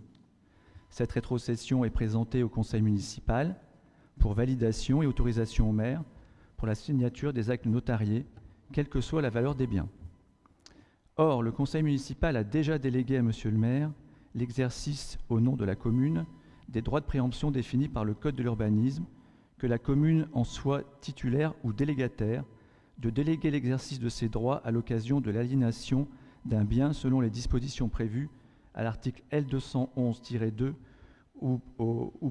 Cette rétrocession est présentée au conseil municipal pour validation et autorisation au maire pour la signature des actes notariés, quelle que soit la valeur des biens. Or, le conseil municipal a déjà délégué à monsieur le maire l'exercice au nom de la commune des droits de préemption définis par le Code de l'urbanisme, que la commune en soit titulaire ou délégataire, de déléguer l'exercice de ces droits à l'occasion de l'aliénation d'un bien selon les dispositions prévues à l'article L211-2 ou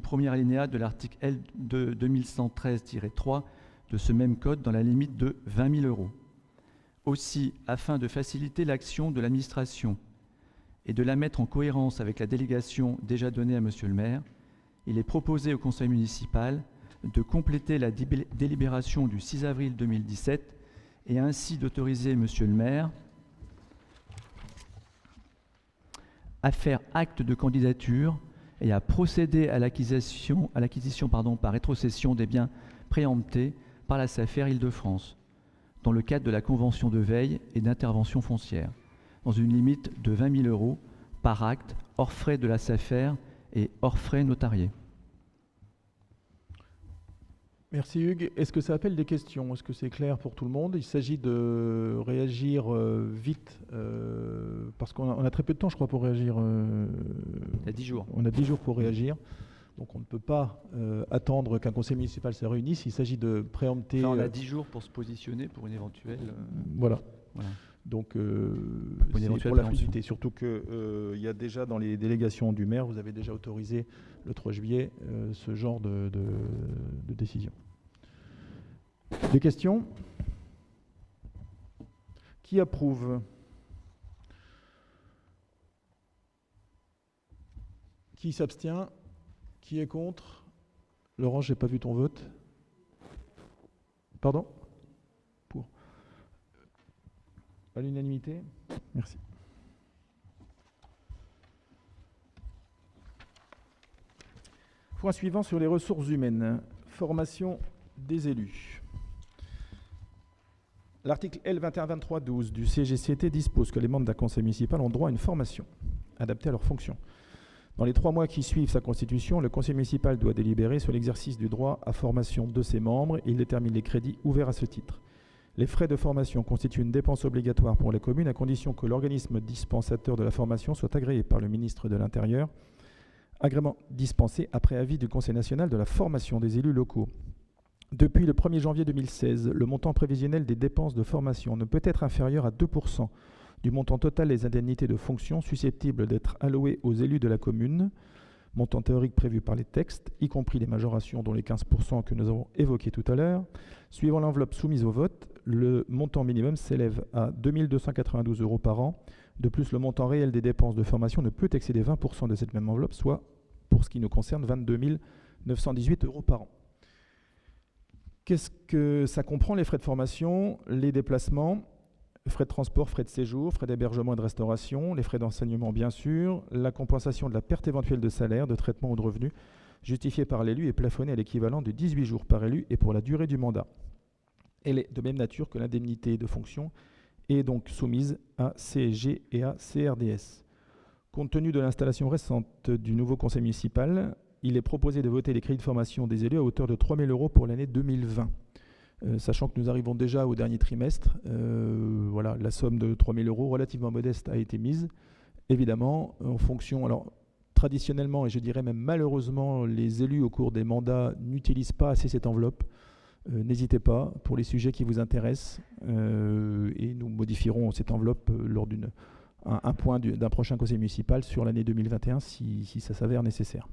premier alinéa de l'article L2113-3 de ce même code dans la limite de 20 000 €. Aussi, afin de faciliter l'action de l'administration et de la mettre en cohérence avec la délégation déjà donnée à monsieur le maire, il est proposé au conseil municipal de compléter la délibération du 6 avril 2017 et ainsi d'autoriser monsieur le maire à faire acte de candidature et à procéder à l'acquisition par rétrocession des biens préemptés par la SAFER Île-de-France, dans le cadre de la convention de veille et d'intervention foncière, dans une limite de 20 000 € par acte, hors frais de la SAFER et hors frais notariés. Merci Hugues. Est-ce que ça appelle des questions? Est-ce que c'est clair pour tout le monde? Il s'agit de réagir vite, parce qu'on a très peu de temps, je crois, pour réagir. Il y a 10 jours. On a 10 jours pour réagir. Donc on ne peut pas attendre qu'un conseil municipal se réunisse. Il s'agit de préempter... Enfin, on a 10 jours pour se positionner pour une éventuelle... Voilà. Donc c'est pour la fluidité. Surtout qu'il y a déjà dans les délégations du maire, vous avez déjà autorisé le 3 juillet ce genre de décision. Des questions? Qui approuve? Qui s'abstient? Qui est contre? Laurent, je n'ai pas vu ton vote. Pardon? Pour. À l'unanimité? Merci. Point suivant sur les ressources humaines. Formation des élus. L'article L2123-12 du CGCT dispose que les membres d'un conseil municipal ont droit à une formation adaptée à leurs fonctions. Dans les 3 mois qui suivent sa constitution, le conseil municipal doit délibérer sur l'exercice du droit à formation de ses membres et il détermine les crédits ouverts à ce titre. Les frais de formation constituent une dépense obligatoire pour les communes à condition que l'organisme dispensateur de la formation soit agréé par le ministre de l'Intérieur, agrément dispensé après avis du Conseil national de la formation des élus locaux. Depuis le 1er janvier 2016, le montant prévisionnel des dépenses de formation ne peut être inférieur à 2% du montant total des indemnités de fonction susceptibles d'être allouées aux élus de la commune, montant théorique prévu par les textes, y compris les majorations dont les 15% que nous avons évoqués tout à l'heure. Suivant l'enveloppe soumise au vote, le montant minimum s'élève à 2 292 € par an. De plus, le montant réel des dépenses de formation ne peut excéder 20% de cette même enveloppe, soit, pour ce qui nous concerne, 22 918 € par an. Qu'est-ce que ça comprend, les frais de formation, les déplacements, frais de transport, frais de séjour, frais d'hébergement et de restauration, les frais d'enseignement bien sûr, la compensation de la perte éventuelle de salaire, de traitement ou de revenus justifiée par l'élu est plafonnée à l'équivalent de 18 jours par élu et pour la durée du mandat. Elle est de même nature que l'indemnité de fonction et donc soumise à CSG et à CRDS. Compte tenu de l'installation récente du nouveau conseil municipal, il est proposé de voter les crédits de formation des élus à hauteur de 3 000 € pour l'année 2020. Sachant que nous arrivons déjà au dernier trimestre, voilà, la somme de 3 000 € relativement modeste a été mise. Évidemment, en fonction, alors traditionnellement et je dirais même malheureusement, les élus au cours des mandats n'utilisent pas assez cette enveloppe. N'hésitez pas pour les sujets qui vous intéressent et nous modifierons cette enveloppe lors d'un point d'un prochain conseil municipal sur l'année 2021 si ça s'avère nécessaire.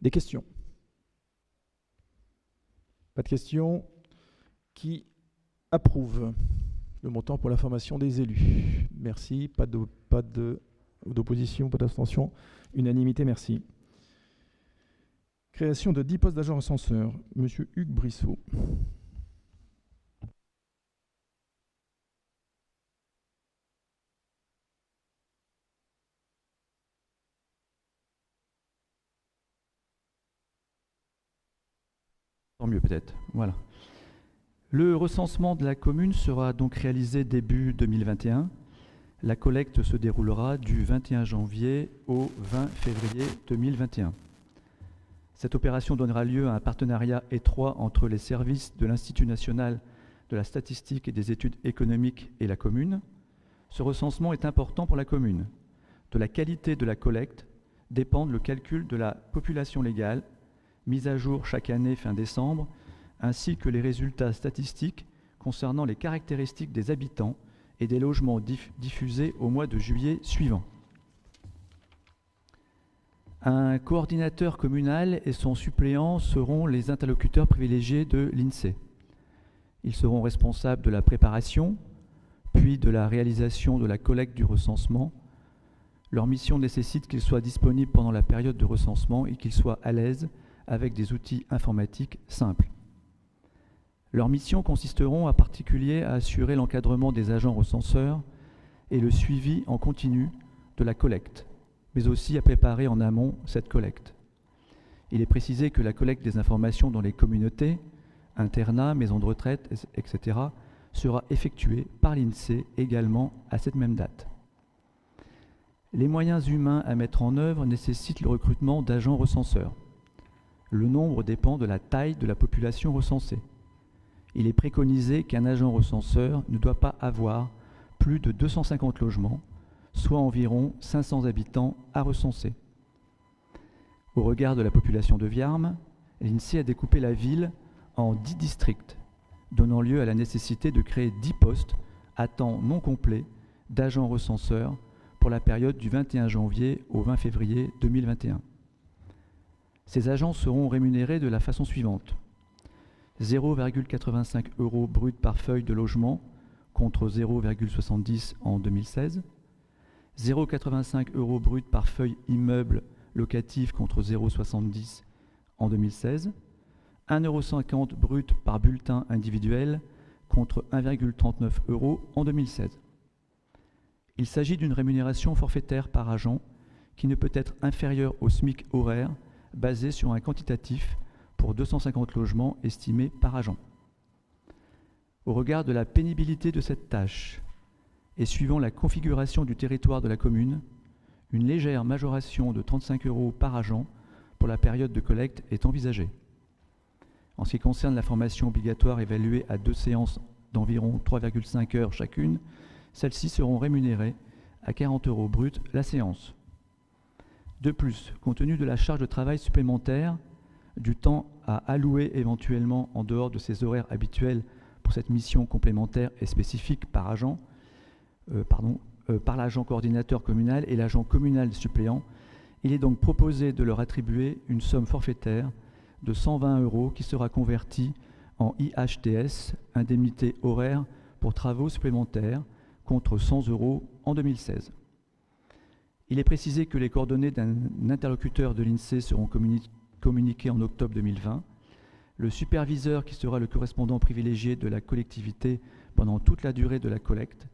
Des questions? Pas de questions? Qui approuve le montant pour la formation des élus? Merci. Pas d'opposition, pas d'abstention. Unanimité, merci. Création de 10 postes d'agents recenseurs. Monsieur Hugues Brissot. Tant mieux peut-être. Voilà. Le recensement de la commune sera donc réalisé début 2021. La collecte se déroulera du 21 janvier au 20 février 2021. Cette opération donnera lieu à un partenariat étroit entre les services de l'Institut national de la statistique et des études économiques et la commune. Ce recensement est important pour la commune. De la qualité de la collecte dépend le calcul de la population légale, mise à jour chaque année fin décembre, ainsi que les résultats statistiques concernant les caractéristiques des habitants et des logements diffusés au mois de juillet suivant. Un coordinateur communal et son suppléant seront les interlocuteurs privilégiés de l'INSEE. Ils seront responsables de la préparation, puis de la réalisation de la collecte du recensement. Leur mission nécessite qu'ils soient disponibles pendant la période de recensement et qu'ils soient à l'aise avec des outils informatiques simples. Leurs missions consisteront en particulier à assurer l'encadrement des agents recenseurs et le suivi en continu de la collecte, mais aussi à préparer en amont cette collecte. Il est précisé que la collecte des informations dans les communautés, internats, maisons de retraite, etc., sera effectuée par l'INSEE également à cette même date. Les moyens humains à mettre en œuvre nécessitent le recrutement d'agents recenseurs. Le nombre dépend de la taille de la population recensée. Il est préconisé qu'un agent recenseur ne doit pas avoir plus de 250 logements, soit environ 500 habitants à recenser. Au regard de la population de Viarmes, l'INSEE a découpé la ville en 10 districts, donnant lieu à la nécessité de créer 10 postes à temps non complet d'agents recenseurs pour la période du 21 janvier au 20 février 2021. Ces agents seront rémunérés de la façon suivante. 0,85 € brut par feuille de logement contre 0,70 en 2016, 0,85 € brut par feuille immeuble locatif contre 0,70 en 2016, 1,50 € brut par bulletin individuel contre 1,39 € en 2016. Il s'agit d'une rémunération forfaitaire par agent qui ne peut être inférieure au SMIC horaire basé sur un quantitatif pour 250 logements estimés par agent. Au regard de la pénibilité de cette tâche et suivant la configuration du territoire de la commune, une légère majoration de 35 € par agent pour la période de collecte est envisagée. En ce qui concerne la formation obligatoire évaluée à 2 séances d'environ 3,5 heures chacune, celles-ci seront rémunérées à 40 € brut la séance. De plus, compte tenu de la charge de travail supplémentaire, du temps à allouer éventuellement en dehors de ses horaires habituels pour cette mission complémentaire et spécifique par agent, par l'agent coordinateur communal et l'agent communal suppléant, il est donc proposé de leur attribuer une somme forfaitaire de 120 € qui sera convertie en IHTS, indemnité horaire pour travaux supplémentaires, contre 100 € en 2016. Il est précisé que les coordonnées d'un interlocuteur de l'INSEE seront communiquées en octobre 2020. Le superviseur, qui sera le correspondant privilégié de la collectivité pendant toute la durée de la collecte,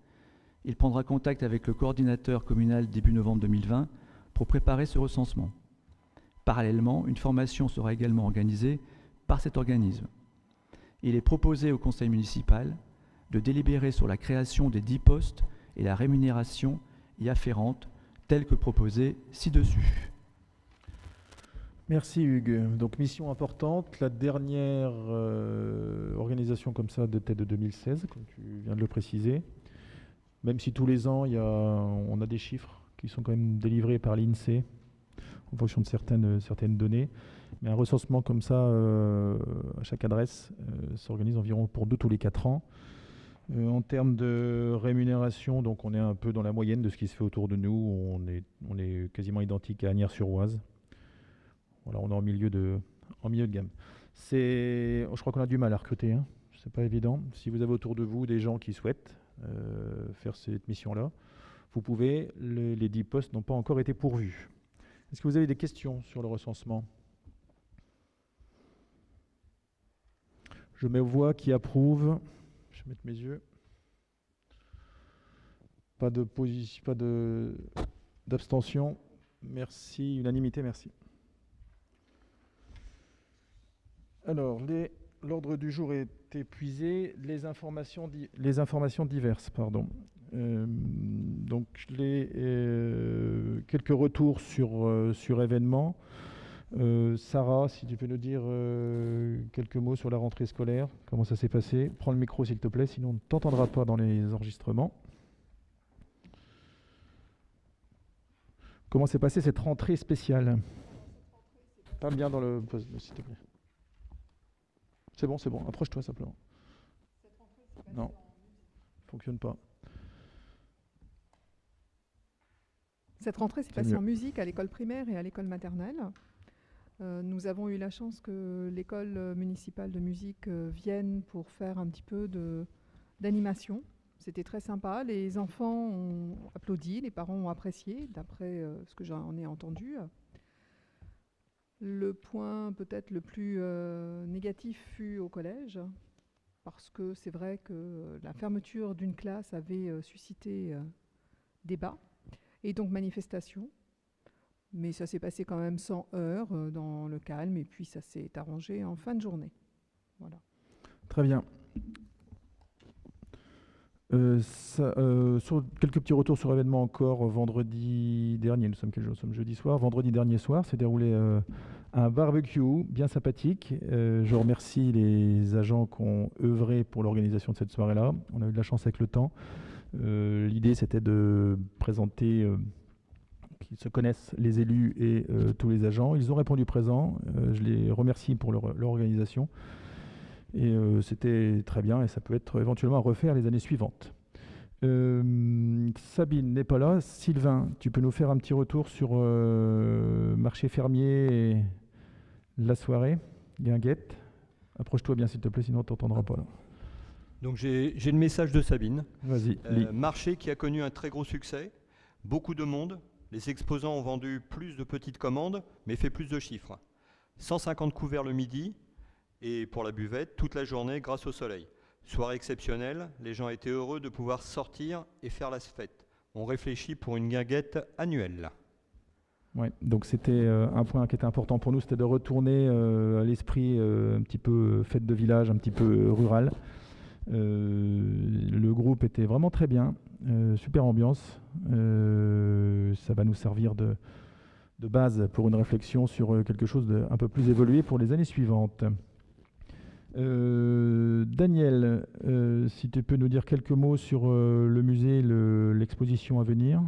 il prendra contact avec le coordinateur communal début novembre 2020 pour préparer ce recensement. Parallèlement, une formation sera également organisée par cet organisme. Il est proposé au conseil municipal de délibérer sur la création des 10 postes et la rémunération y afférente, telle que proposée ci-dessus. Merci Hugues. Donc mission importante. La dernière organisation comme ça datait de 2016, comme tu viens de le préciser. Même si tous les ans, on a des chiffres qui sont quand même délivrés par l'INSEE en fonction de certaines données. Mais un recensement comme ça, à chaque adresse, s'organise environ pour 2 tous les 4 ans. En termes de rémunération, donc on est un peu dans la moyenne de ce qui se fait autour de nous. On est quasiment identique à Agnières-sur-Oise. Voilà, on est en milieu de gamme. Je crois qu'on a du mal à recruter, hein. C'est pas évident. Si vous avez autour de vous des gens qui souhaitent faire cette mission-là, vous pouvez. Les 10 postes n'ont pas encore été pourvus. Est-ce que vous avez des questions sur le recensement? Je mets aux voix qui approuve. Je vais mettre mes yeux. Pas d'abstention. Merci. Unanimité, merci. Alors, l'ordre du jour est épuisé. Les informations diverses, pardon. Donc, quelques retours sur événements. Sarah, si tu peux nous dire quelques mots sur la rentrée scolaire, comment ça s'est passé. Prends le micro s'il te plaît, sinon on ne t'entendra pas dans les enregistrements. Comment s'est passée cette rentrée spéciale? Parle bien dans le poste, s'il te plaît. C'est bon, approche-toi simplement. Non, fonctionne pas. Cette rentrée s'est passée en musique à l'école primaire et à l'école maternelle. Nous avons eu la chance que l'école municipale de musique vienne pour faire un petit peu d'animation. C'était très sympa. Les enfants ont applaudi, les parents ont apprécié, d'après ce que j'en ai entendu. Le point peut-être le plus négatif fut au collège, parce que c'est vrai que la fermeture d'une classe avait suscité débat et donc manifestation. Mais ça s'est passé quand même sans heurts, dans le calme, et puis ça s'est arrangé en fin de journée. Voilà. Très bien. Sur quelques petits retours sur l'événement encore, vendredi dernier, nous sommes quel jour? Nous sommes jeudi soir. Vendredi dernier soir s'est déroulé un barbecue bien sympathique. Je remercie les agents qui ont œuvré pour l'organisation de cette soirée-là. On a eu de la chance avec le temps. L'idée, c'était de présenter... qui se connaissent les élus et tous les agents. Ils ont répondu présent. Je les remercie pour leur organisation. Et c'était très bien et ça peut être éventuellement à refaire les années suivantes. Sabine n'est pas là. Sylvain, tu peux nous faire un petit retour sur marché fermier et la soirée Guinguette. Approche-toi bien s'il te plaît, sinon on ne t'entendra pas là. Donc j'ai le message de Sabine. Vas-y, lis. Marché qui a connu un très gros succès, beaucoup de monde. Les exposants ont vendu plus de petites commandes, mais fait plus de chiffres. 150 couverts le midi et pour la buvette toute la journée grâce au soleil. Soirée exceptionnelle, les gens étaient heureux de pouvoir sortir et faire la fête. On réfléchit pour une guinguette annuelle. Ouais, donc c'était un point qui était important pour nous, c'était de retourner à l'esprit un petit peu fête de village, un petit peu rural. Le groupe était vraiment très bien, super ambiance. Ça va nous servir de base pour une réflexion sur quelque chose d'un peu plus évolué pour les années suivantes. Daniel, si tu peux nous dire quelques mots sur le musée, l'exposition à venir.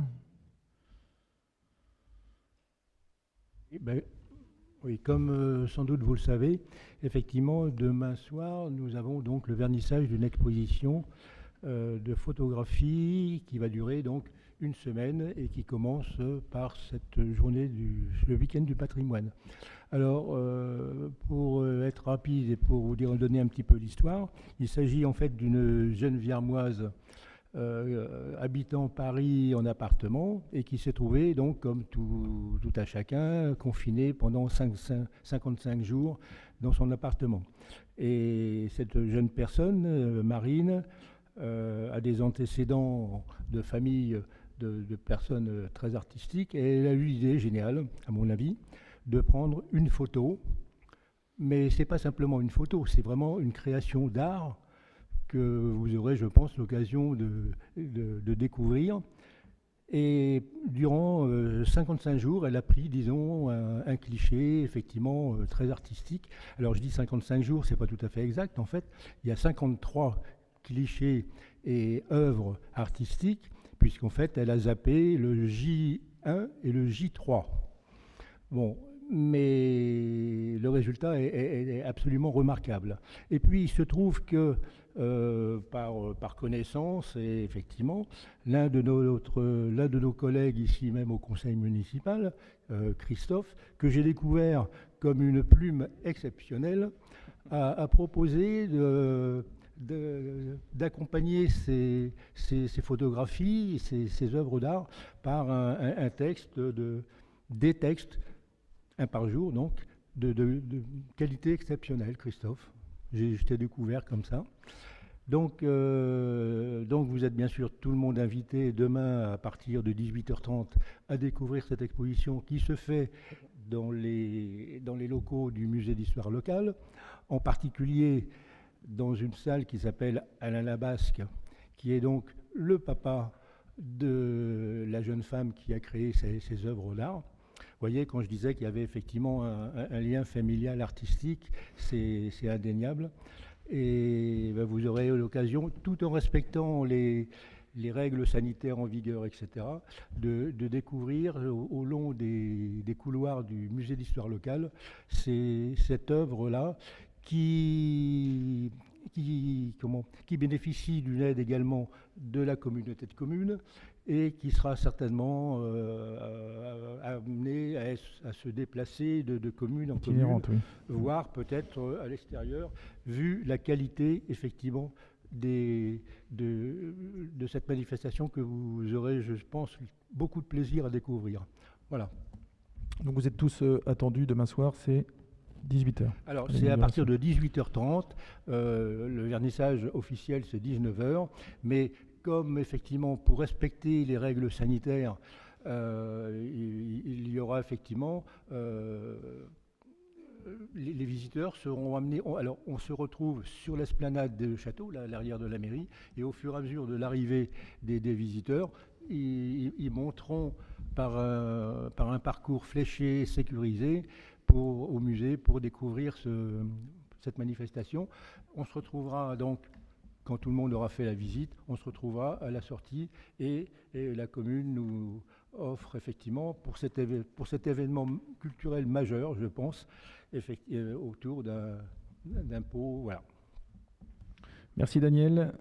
Oui, comme sans doute vous le savez, effectivement, demain soir, nous avons donc le vernissage d'une exposition de photographie qui va durer donc une semaine et qui commence par cette journée le week-end du patrimoine. Alors, pour être rapide et pour vous donner un petit peu l'histoire, il s'agit en fait d'une jeune Viermoise habitant Paris en appartement et qui s'est trouvée donc comme tout à chacun confinée pendant 55 jours dans son appartement. Et cette jeune personne, Marine, a des antécédents de famille de personnes très artistiques et elle a eu l'idée géniale, à mon avis, de prendre une photo, mais c'est pas simplement une photo, c'est vraiment une création d'art que vous aurez, je pense, l'occasion de découvrir. Et durant 55 jours, elle a pris, disons, un cliché, effectivement, très artistique. Alors, je dis 55 jours, c'est pas tout à fait exact. En fait, il y a 53 clichés et œuvres artistiques, puisqu'en fait, elle a zappé le J1 et le J3. Bon, mais le résultat est absolument remarquable. Et puis, il se trouve que par connaissance, et effectivement, l'un de nos collègues ici même au conseil municipal, Christophe, que j'ai découvert comme une plume exceptionnelle, a proposé d'accompagner ces photographies, ces œuvres d'art, par un texte, des textes, un par jour, donc, de qualité exceptionnelle, Christophe. Je t'ai découvert comme ça. Donc vous êtes bien sûr tout le monde invité demain à partir de 18h30 à découvrir cette exposition qui se fait dans les locaux du musée d'histoire locale, en particulier dans une salle qui s'appelle Alain Labasque, qui est donc le papa de la jeune femme qui a créé ces œuvres d'art. Vous voyez, quand je disais qu'il y avait effectivement un lien familial artistique, c'est indéniable. Et ben, vous aurez l'occasion, tout en respectant les règles sanitaires en vigueur, etc., de découvrir au long des couloirs du musée d'histoire locale cette œuvre-là qui bénéficie d'une aide également de la communauté de communes et qui sera certainement amené à se déplacer de commune en commune, oui, voire peut-être à l'extérieur, vu la qualité effectivement de cette manifestation que vous aurez, je pense, beaucoup de plaisir à découvrir. Voilà. Donc vous êtes tous attendus demain soir, c'est 18h. Alors c'est à partir de 18h30, le vernissage officiel c'est 19h, mais comme effectivement pour respecter les règles sanitaires, il y aura effectivement les visiteurs seront amenés. Alors on se retrouve sur l'esplanade du château, là, à l'arrière de la mairie, et au fur et à mesure de l'arrivée des visiteurs, ils monteront par un parcours fléché, sécurisé, au musée pour découvrir cette manifestation. On se retrouvera donc, quand tout le monde aura fait la visite, on se retrouvera à la sortie et la commune nous offre effectivement pour cet événement culturel majeur, je pense, autour d'un pot. Voilà. Merci Daniel.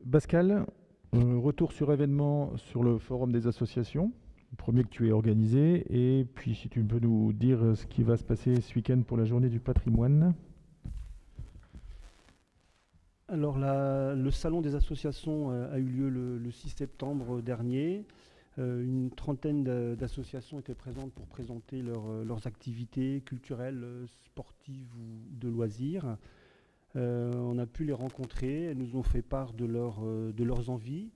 Pascal, retour sur événement sur le forum des associations. Le premier que tu as organisé, et puis si tu peux nous dire ce qui va se passer ce week-end pour la journée du patrimoine. Alors le salon des associations a eu lieu le 6 septembre dernier. Une trentaine d'associations étaient présentes pour présenter leurs activités culturelles, sportives ou de loisirs. On a pu les rencontrer, elles nous ont fait part de leurs envies,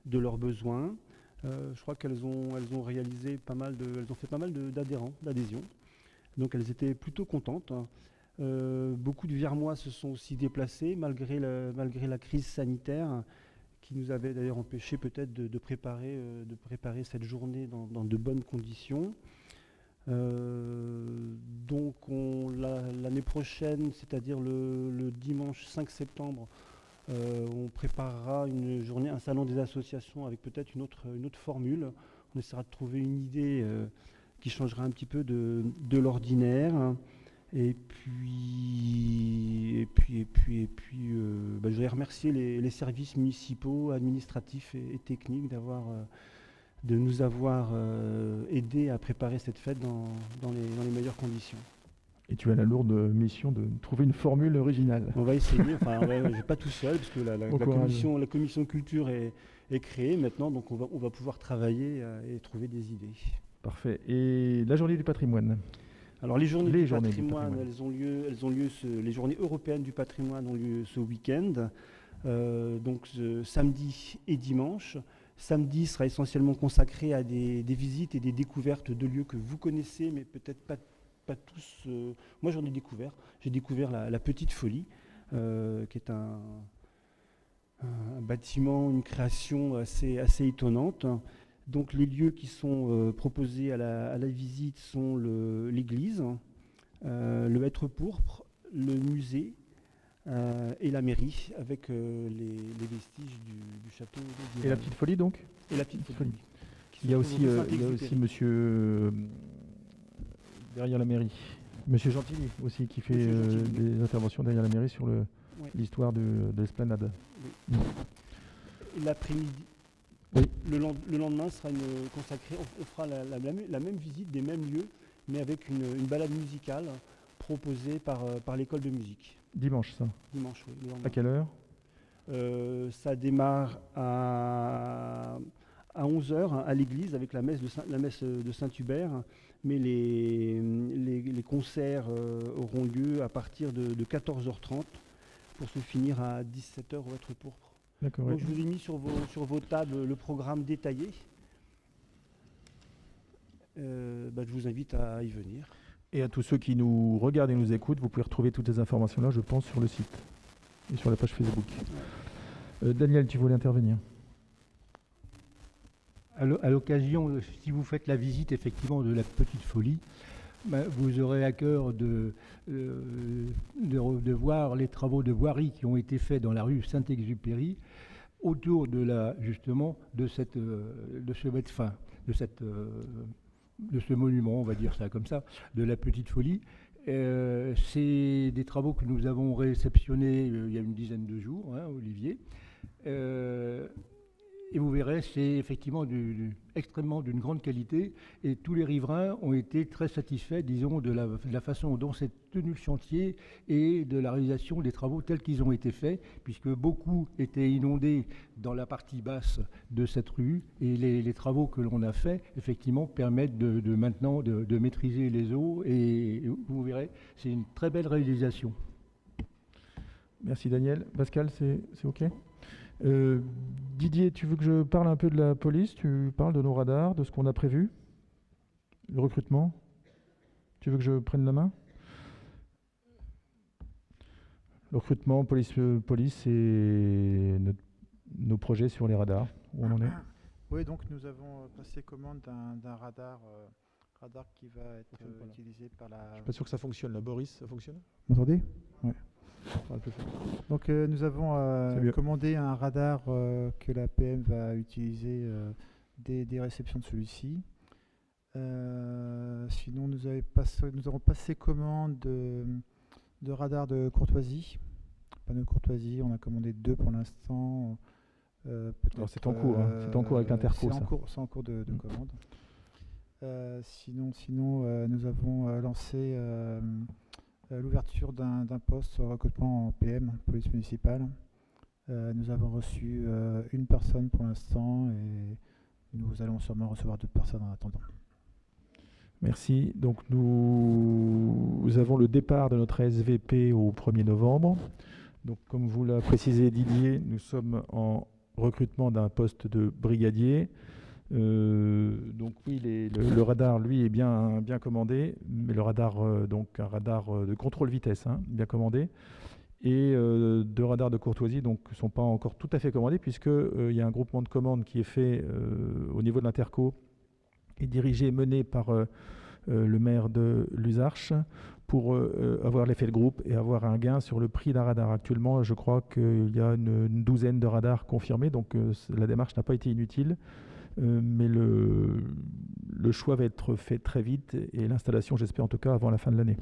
de leurs besoins. Je crois qu'elles ont réalisé elles ont fait pas mal d'adhésions. Donc elles étaient plutôt contentes. Beaucoup de Viermois se sont aussi déplacés malgré la crise sanitaire qui nous avait d'ailleurs empêché peut-être de préparer cette journée dans de bonnes conditions. Donc l'année prochaine, c'est-à-dire le dimanche 5 septembre, on préparera une journée, un salon des associations avec peut-être une autre formule. On essaiera de trouver une idée qui changera un petit peu de l'ordinaire. Et puis je voudrais remercier les services municipaux, administratifs et techniques de nous avoir aidés à préparer cette fête dans les meilleures conditions. Et tu as la lourde mission de trouver une formule originale. On va essayer, enfin je ne vais pas tout seul, parce que la commission culture est créée maintenant, donc on va pouvoir travailler et trouver des idées. Parfait. Et la journée du patrimoine? Alors les journées du patrimoine, elles ont lieu les journées européennes du patrimoine ont lieu ce week-end, donc samedi et dimanche. Samedi sera essentiellement consacré à des visites et des découvertes de lieux que vous connaissez, mais peut-être pas tous. Moi j'en ai découvert. J'ai découvert la Petite Folie, qui est un bâtiment, une création assez étonnante. Donc les lieux qui sont proposés à la visite sont l'église, le Maître Pourpre, le musée et la mairie, avec les vestiges du château. Et la Petite Folie donc? Et la Petite Folie. Il y a aussi monsieur derrière la mairie, monsieur Gentilly aussi, qui fait des interventions derrière la mairie sur l'histoire de l'esplanade. Oui. L'après-midi. Oui. Le lendemain sera consacré, on fera la même visite des mêmes lieux, mais avec une balade musicale proposée par l'école de musique. Dimanche, ça? Dimanche, oui. À quelle heure? Ça démarre à 11h à l'église avec la messe de Saint-Hubert, mais les concerts auront lieu à partir de 14h30 pour se finir à 17h au Maître Pourpre. D'accord. Donc je vous ai mis sur vos tables le programme détaillé. Je vous invite à y venir. Et à tous ceux qui nous regardent et nous écoutent, vous pouvez retrouver toutes ces informations-là, je pense, sur le site et sur la page Facebook. Daniel, tu voulais intervenir? À l'occasion, si vous faites la visite effectivement de la Petite Folie, vous aurez à cœur de voir les travaux de voirie qui ont été faits dans la rue Saint-Exupéry autour de ce monument, on va dire ça comme ça, de la Petite Folie. C'est des travaux que nous avons réceptionnés il y a une dizaine de jours, Olivier. Et vous verrez, c'est effectivement extrêmement d'une grande qualité, et tous les riverains ont été très satisfaits, disons, de la façon dont s'est tenu le chantier et de la réalisation des travaux tels qu'ils ont été faits, puisque beaucoup étaient inondés dans la partie basse de cette rue, et les travaux que l'on a faits, effectivement, permettent maintenant de maîtriser les eaux, et vous verrez, c'est une très belle réalisation. Merci Daniel. Pascal, c'est OK? Didier, tu veux que je parle un peu de la police? Tu parles de nos radars, de ce qu'on a prévu? Le recrutement? Tu veux que je prenne la main? Le recrutement, police et nos projets sur les radars. Où on en est? Oui, donc nous avons passé commande d'un radar qui va être utilisé par la... Je suis pas sûr que ça fonctionne là. Boris, ça fonctionne? Vous m'entendez? Oui. Donc nous avons commandé un radar que la PM va utiliser des réceptions de celui-ci. Sinon nous avons passé commande de radars de courtoisie. Panneaux de courtoisie, on a commandé 2 pour l'instant. Alors c'est en cours, c'est en cours avec l'Interco. C'est en cours de commande. Sinon nous avons lancé l'ouverture d'un poste recrutement en PM, police municipale. Nous avons reçu une personne pour l'instant et Nous allons sûrement recevoir d'autres personnes en attendant. Merci. Donc nous avons le départ de notre SVP au 1er novembre. Donc comme vous l'a précisé Didier, nous sommes en recrutement d'un poste de brigadier. Donc oui, le radar, lui, est bien commandé, mais le radar, donc un radar de contrôle vitesse, hein, bien commandé, et deux radars de courtoisie, donc ne sont pas encore tout à fait commandés, puisqu'il y a un groupement de commandes qui est fait au niveau de l'Interco, et dirigé, mené par le maire de Luzarches, pour avoir l'effet de groupe et avoir un gain sur le prix d'un radar. Actuellement, je crois qu'il y a une douzaine de radars confirmés, donc la démarche n'a pas été inutile. Mais le choix va être fait très vite et l'installation, j'espère en tout cas, avant la fin de l'année.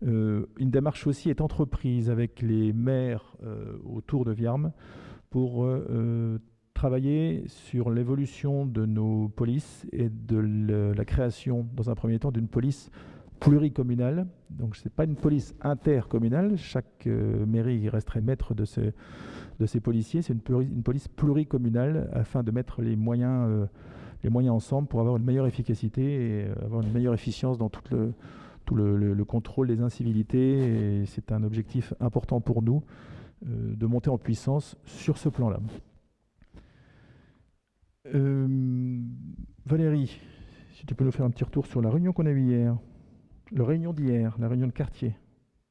Une démarche aussi est entreprise avec les maires autour de Viarmes pour travailler sur l'évolution de nos polices et de la création, dans un premier temps, d'une police pluricommunale. Donc ce n'est pas une police intercommunale, chaque mairie resterait maître de ces policiers, c'est une police pluricommunale afin de mettre les moyens ensemble pour avoir une meilleure efficacité et avoir une meilleure efficience dans tout le contrôle des incivilités. Et c'est un objectif important pour nous de monter en puissance sur ce plan-là. Valérie, si tu peux nous faire un petit retour sur la réunion qu'on a eue hier. La réunion d'hier, la réunion de quartier.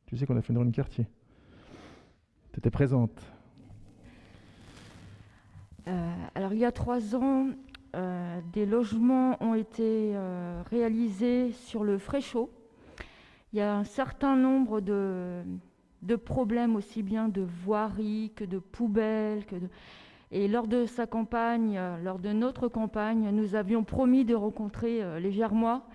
Tu sais qu'on a fait une réunion de quartier. Tu étais présente. Alors, il y a 3 ans, des logements ont été réalisés sur le Fréchot. Il y a un certain nombre de problèmes, aussi bien de voirie que de poubelles. Et lors de sa campagne, lors de notre campagne, nous avions promis de rencontrer les Viarmois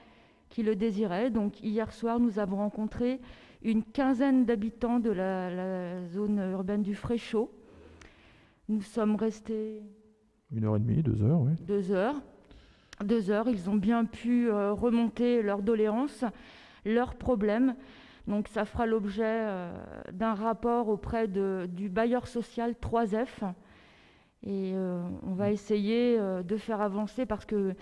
qui le désiraient. Donc hier soir, nous avons rencontré une quinzaine d'habitants de la zone urbaine du Fréchot. Nous sommes restés 1h30, 2 heures, oui. 2 heures. 2 heures, ils ont bien pu remonter leurs doléances, leurs problèmes. Donc ça fera l'objet d'un rapport auprès du bailleur social 3F. Et on va essayer de faire avancer parce que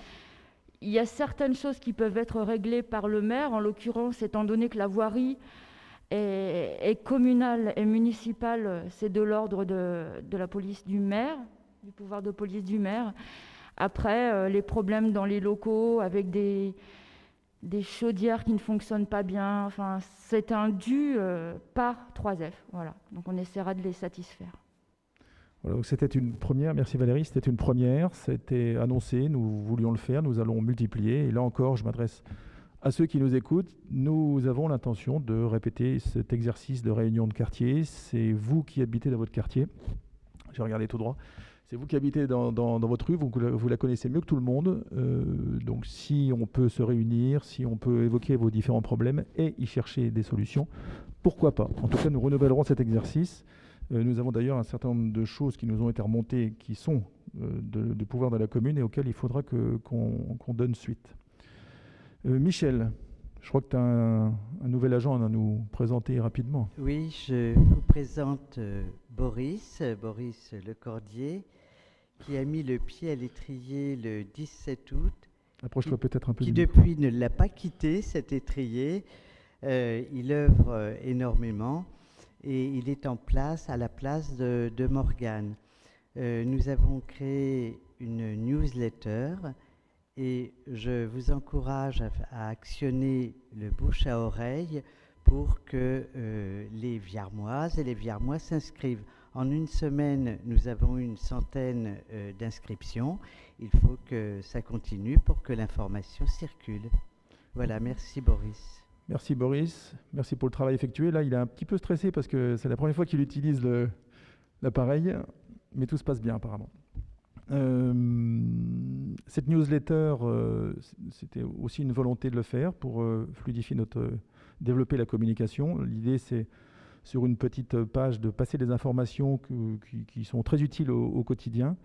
il y a certaines choses qui peuvent être réglées par le maire, en l'occurrence, étant donné que la voirie est communale et municipale, c'est de l'ordre de la police du maire, du pouvoir de police du maire. Après, les problèmes dans les locaux avec des chaudières qui ne fonctionnent pas bien, enfin, c'est un dû par 3F. Voilà. Donc on essaiera de les satisfaire. Voilà, c'était une première, merci Valérie, c'était une première, c'était annoncé, nous voulions le faire, nous allons multiplier. Et là encore, je m'adresse à ceux qui nous écoutent, nous avons l'intention de répéter cet exercice de réunion de quartier. C'est vous qui habitez dans votre quartier, j'ai regardé tout droit, c'est vous qui habitez dans votre rue, vous la connaissez mieux que tout le monde. Donc si on peut se réunir, si on peut évoquer vos différents problèmes et y chercher des solutions, pourquoi pas. En tout cas, nous renouvellerons cet exercice. Nous avons d'ailleurs un certain nombre de choses qui nous ont été remontées, qui sont du pouvoir de la commune et auxquelles il faudra qu'on donne suite. Michel, je crois que tu as un nouvel agent à nous présenter rapidement. Oui, je vous présente Boris Lecordier, qui a mis le pied à l'étrier le 17 août. Approche-toi peut-être un peu. Qui depuis ne l'a pas quitté, cet étrier. Il œuvre énormément. Et il est à la place de Morgane. Nous avons créé une newsletter et je vous encourage à actionner le bouche à oreille pour que les Viarmoises et les Viarmois s'inscrivent. En une semaine, nous avons une centaine d'inscriptions. Il faut que ça continue pour que l'information circule. Voilà, merci Boris. Merci Boris, merci pour le travail effectué. Là, il est un petit peu stressé parce que c'est la première fois qu'il utilise l'appareil, mais tout se passe bien apparemment. Cette newsletter, c'était aussi une volonté de le faire pour fluidifier développer la communication. L'idée, c'est sur une petite page de passer des informations qui sont très utiles au quotidien.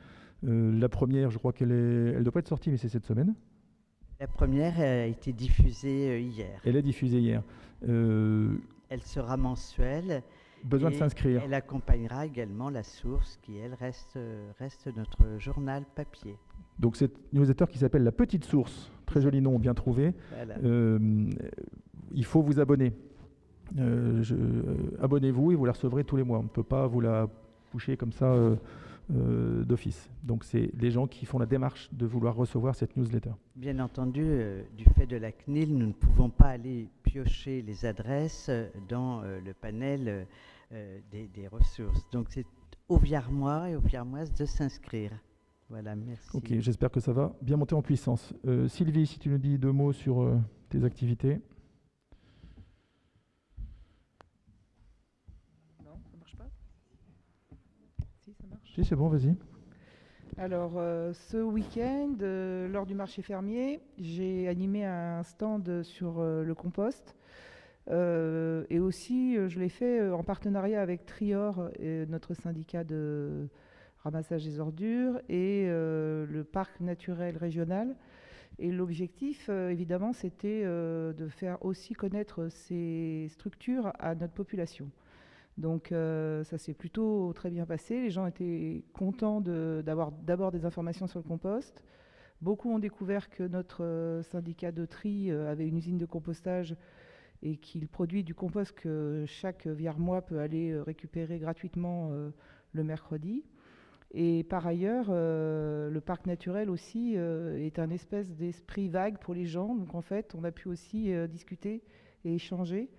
La première, je crois elle ne doit pas être sortie, mais c'est cette semaine. La première a été diffusée hier. Elle est diffusée hier. Elle sera mensuelle. Besoin de s'inscrire. Elle accompagnera également La Source, qui, elle, reste notre journal papier. Donc cette newsletter qui s'appelle La Petite Source, très joli nom, bien trouvé. Voilà. Il faut vous abonner. Abonnez-vous et vous la recevrez tous les mois. On ne peut pas vous la pusher comme ça d'office. Donc c'est les gens qui font la démarche de vouloir recevoir cette newsletter. Bien entendu, du fait de la CNIL, nous ne pouvons pas aller piocher les adresses dans le panel des ressources. Donc c'est aux Viarmois et aux Viarmoises de s'inscrire. Voilà, merci. Ok, j'espère que ça va bien monter en puissance. Sylvie, si tu nous dis 2 mots sur tes activités. Non, ça marche pas. Si, ça marche. Si, c'est bon, vas-y. Alors, ce week-end, lors du marché fermier, j'ai animé un stand sur le compost. Et aussi, je l'ai fait en partenariat avec Trior, notre syndicat de ramassage des ordures, et le parc naturel régional. Et l'objectif, évidemment, c'était de faire aussi connaître ces structures à notre population. Donc ça s'est plutôt très bien passé. Les gens étaient contents d'avoir d'abord des informations sur le compost. Beaucoup ont découvert que notre syndicat de tri avait une usine de compostage et qu'il produit du compost que chaque Viarmois peut aller récupérer gratuitement le mercredi. Et par ailleurs, le parc naturel aussi est un espèce d'esprit vague pour les gens. Donc en fait, on a pu aussi discuter et échanger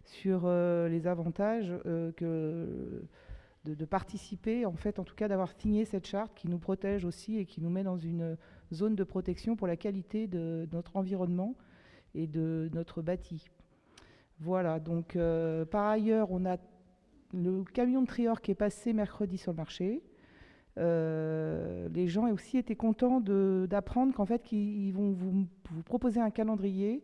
sur les avantages de participer, en fait, en tout cas d'avoir signé cette charte qui nous protège aussi et qui nous met dans une zone de protection pour la qualité de notre environnement et de notre bâti. Voilà, donc par ailleurs, on a le camion de Trior qui est passé mercredi sur le marché. Les gens aussi étaient contents d'apprendre qu'en fait, ils vont vous proposer un calendrier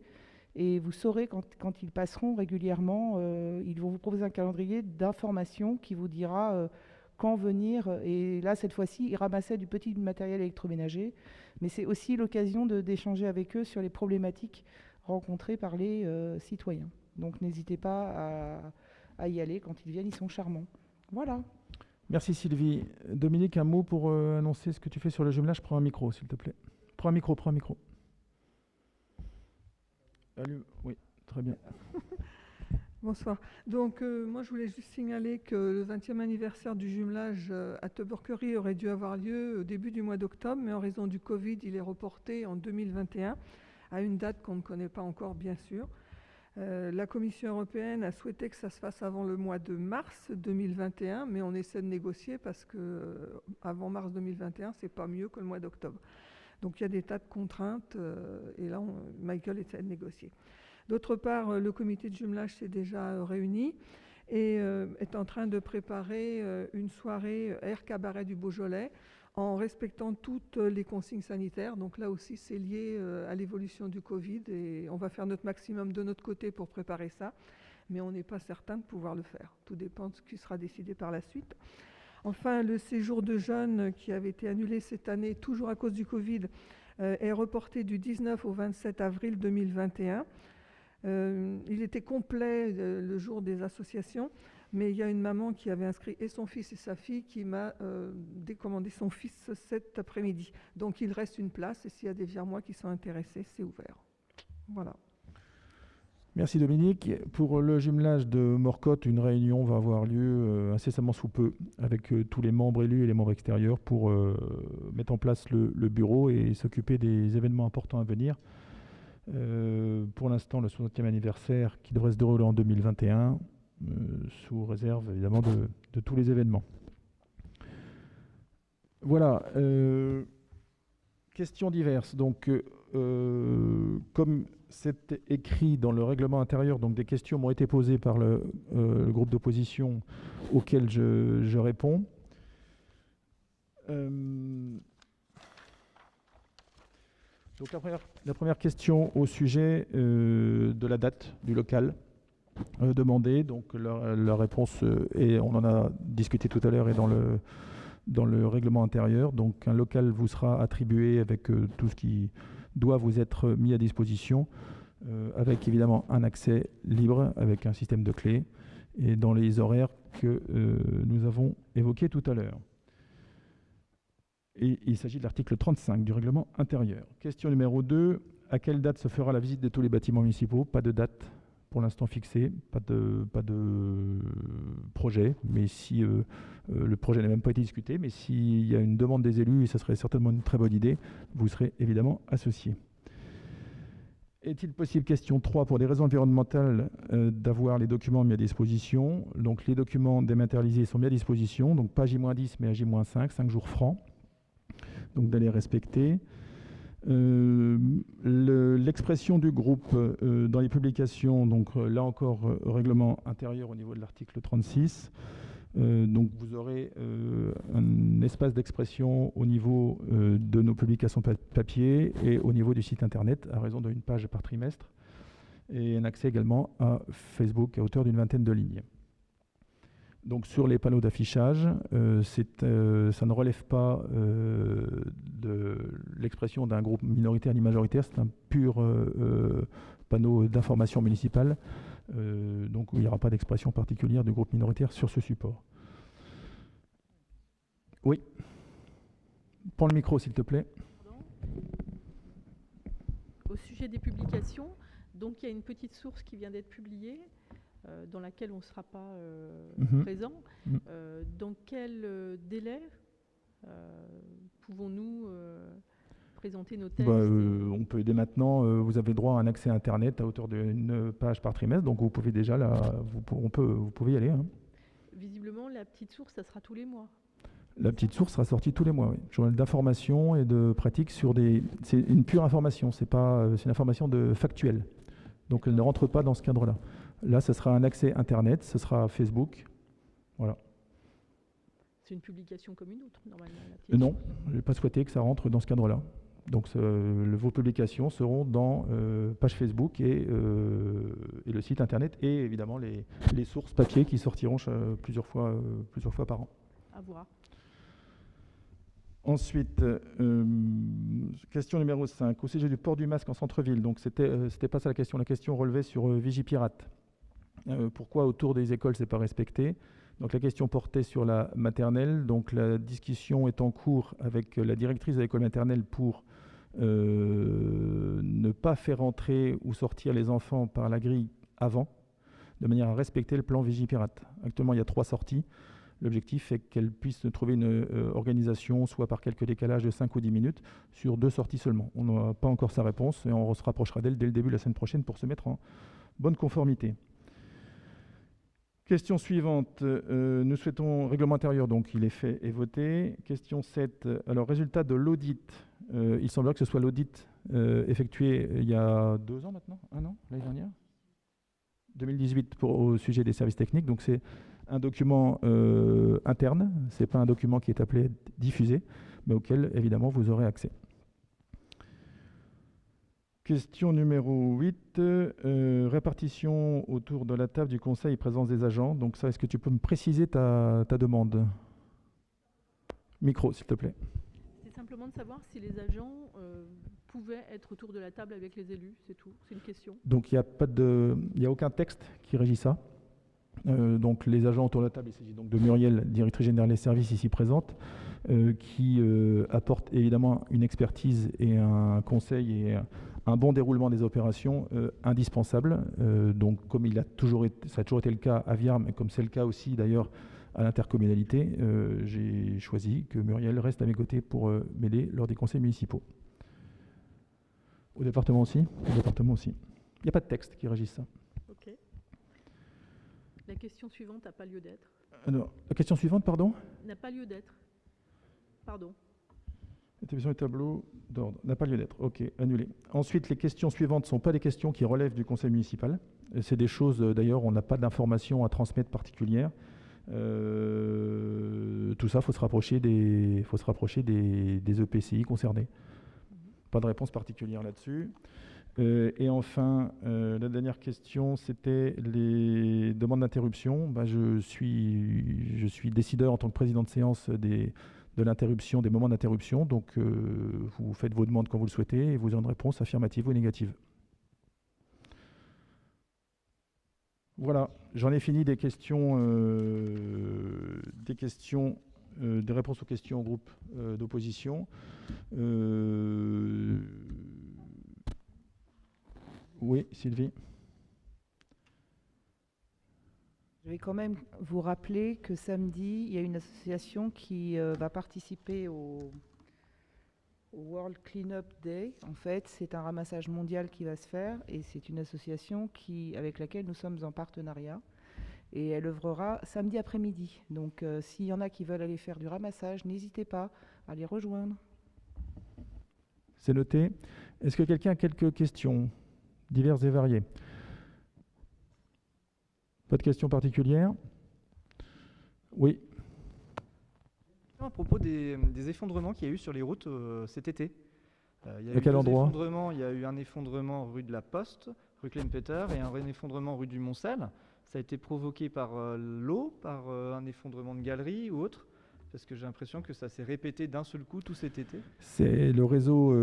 et vous saurez quand ils passeront régulièrement, ils vont vous proposer un calendrier d'information qui vous dira quand venir. Et là, cette fois-ci, ils ramassaient du petit matériel électroménager, mais c'est aussi l'occasion d'échanger avec eux sur les problématiques rencontrées par les citoyens. Donc n'hésitez pas à y aller quand ils viennent, ils sont charmants. Voilà. Merci Sylvie. Dominique, un mot pour annoncer ce que tu fais sur le jumelage. Prends un micro, s'il te plaît. Prends un micro. Oui, très bien. Bonsoir. Donc, moi, je voulais juste signaler que le 20e anniversaire du jumelage à Teuberkerie aurait dû avoir lieu au début du mois d'octobre, mais en raison du Covid, il est reporté en 2021 à une date qu'on ne connaît pas encore, bien sûr. La Commission européenne a souhaité que ça se fasse avant le mois de mars 2021, mais on essaie de négocier parce que avant mars 2021, c'est pas mieux que le mois d'octobre. Donc il y a des tas de contraintes et là, Michael essaie de négocier. D'autre part, le comité de jumelage s'est déjà réuni et est en train de préparer une soirée Air Cabaret du Beaujolais en respectant toutes les consignes sanitaires. Donc là aussi, c'est lié à l'évolution du Covid et on va faire notre maximum de notre côté pour préparer ça, mais on n'est pas certain de pouvoir le faire. Tout dépend de ce qui sera décidé par la suite. Enfin, le séjour de jeunes qui avait été annulé cette année, toujours à cause du Covid, est reporté du 19 au 27 avril 2021. Il était complet le jour des associations, mais il y a une maman qui avait inscrit et son fils et sa fille qui m'a décommandé son fils cet après-midi. Donc il reste une place et s'il y a des Viarmois qui sont intéressés, c'est ouvert. Voilà. Merci Dominique. Pour le jumelage de Morcotte, une réunion va avoir lieu incessamment sous peu avec tous les membres élus et les membres extérieurs pour mettre en place le bureau et s'occuper des événements importants à venir. Pour l'instant, le 60e anniversaire qui devrait se dérouler en 2021, sous réserve évidemment de tous les événements. Voilà. Questions diverses. Donc, comme c'est écrit dans le règlement intérieur, donc des questions m'ont été posées par le groupe d'opposition auxquelles je réponds. Donc la première question au sujet de la date du local demandé. Donc la réponse est, on en a discuté tout à l'heure, est dans le règlement intérieur. Donc un local vous sera attribué avec tout ce qui doit vous être mis à disposition, avec évidemment un accès libre, avec un système de clés, et dans les horaires que nous avons évoqués tout à l'heure. Et il s'agit de l'article 35 du règlement intérieur. Question numéro 2. À quelle date se fera la visite de tous les bâtiments municipaux? Pas de date pour l'instant fixée, pas de projet, mais si le projet n'a même pas été discuté, mais s'il y a une demande des élus, et ça serait certainement une très bonne idée, vous serez évidemment associés. Est-il possible, question 3, pour des raisons environnementales, d'avoir les documents mis à disposition? Donc les documents dématérialisés sont mis à disposition, donc pas J-10 mais à J-5, 5 jours francs, donc d'aller respecter. L'expression du groupe dans les publications, donc là encore règlement intérieur au niveau de l'article 36. Donc vous aurez un espace d'expression au niveau de nos publications papier et au niveau du site internet à raison d'une page par trimestre, et un accès également à Facebook à hauteur d'une 20aine de lignes. Donc sur les panneaux d'affichage, ça ne relève pas de l'expression d'un groupe minoritaire ni majoritaire, c'est un pur panneau d'information municipale, donc il n'y aura pas d'expression particulière du groupe minoritaire sur ce support. Oui. Prends le micro s'il te plaît. Au sujet des publications, donc il y a une petite source qui vient d'être publiée, dans laquelle on ne sera pas présent. Dans quel délai pouvons-nous présenter nos textes? On peut dès maintenant, vous avez droit à un accès Internet à hauteur d'une page par trimestre, donc vous pouvez déjà, vous pouvez y aller. Hein. Visiblement, la petite source, ça sera tous les mois. La petite source sera sortie tous les mois, oui. Journal d'information et de pratique sur des... C'est une pure information, c'est une information factuelle. Donc elle ne rentre pas dans ce cadre-là. Là, ce sera un accès Internet, ce sera Facebook. Voilà. C'est une publication comme une autre, normalement. Non, je n'ai pas souhaité que ça rentre dans ce cadre-là. Donc vos publications seront dans page Facebook et le site Internet, et évidemment les sources papier qui sortiront plusieurs fois par an. À voir. Ensuite, question numéro 5, au sujet du port du masque en centre-ville. Donc, c'était pas ça la question. La question relevait sur Vigipirate. Pourquoi autour des écoles, c'est pas respecté? Donc, la question portait sur la maternelle. Donc, la discussion est en cours avec la directrice de l'école maternelle pour ne pas faire entrer ou sortir les enfants par la grille avant, de manière à respecter le plan Vigipirate. Actuellement, il y a 3 sorties. L'objectif est qu'elle puisse trouver une organisation, soit par quelques décalages de 5 ou 10 minutes, sur 2 sorties seulement. On n'a pas encore sa réponse et on se rapprochera d'elle dès le début de la semaine prochaine pour se mettre en bonne conformité. Question suivante. Nous souhaitons règlement intérieur, donc il est fait et voté. Question 7. Alors, résultat de l'audit. Il semblerait que ce soit l'audit effectué il y a 2 ans maintenant, 1 an, l'année dernière 2018 au sujet des services techniques. Donc, c'est un document interne, ce n'est pas un document qui est appelé à être diffusé, mais auquel, évidemment, vous aurez accès. Question numéro 8, répartition autour de la table du conseil et présence des agents. Donc ça, est-ce que tu peux me préciser ta demande? Micro, s'il te plaît. C'est simplement de savoir si les agents pouvaient être autour de la table avec les élus, c'est tout, c'est une question. Donc il n'y a aucun texte qui régit ça. Donc les agents autour de la table, il s'agit donc de Muriel, directrice générale des services ici présente, qui apporte évidemment une expertise et un conseil et un bon déroulement des opérations indispensable. Donc comme ça a toujours été le cas à Viarmes, et comme c'est le cas aussi d'ailleurs à l'intercommunalité, j'ai choisi que Muriel reste à mes côtés pour m'aider lors des conseils municipaux. Au département aussi? Au département aussi. Il n'y a pas de texte qui régisse ça. Ok. La question suivante n'a pas lieu d'être. Alors, la question suivante, pardon? N'a pas lieu d'être. Pardon. L'établissement du tableau d'ordre n'a pas lieu d'être. Ok, annulé. Ensuite, les questions suivantes ne sont pas des questions qui relèvent du conseil municipal. C'est des choses, d'ailleurs, on n'a pas d'informations à transmettre particulières. Tout ça, il faut se rapprocher des EPCI concernés. Pas de réponse particulière là-dessus. Et enfin, la dernière question, c'était les demandes d'interruption. Je suis décideur en tant que président de séance de l'interruption, des moments d'interruption. Donc, vous faites vos demandes quand vous le souhaitez et vous aurez une réponse affirmative ou négative. Voilà, j'en ai fini des questions des réponses aux questions au groupe d'opposition. Oui, Sylvie. Je vais quand même vous rappeler que samedi, il y a une association qui va participer au World Cleanup Day. En fait, c'est un ramassage mondial qui va se faire et c'est une association avec laquelle nous sommes en partenariat. Et elle œuvrera samedi après-midi. Donc, s'il y en a qui veulent aller faire du ramassage, n'hésitez pas à les rejoindre. C'est noté. Est-ce que quelqu'un a quelques questions diverses et variées? Pas de questions particulières? Oui. À propos des effondrements qu'il y a eu sur les routes cet été. À quel endroit? Il y a eu un effondrement rue de la Poste, rue Klein-Peter, et un effondrement rue du Moncel. Ça a été provoqué par l'eau, par un effondrement de galerie ou autre? Parce que j'ai l'impression que ça s'est répété d'un seul coup tout cet été. C'est le réseau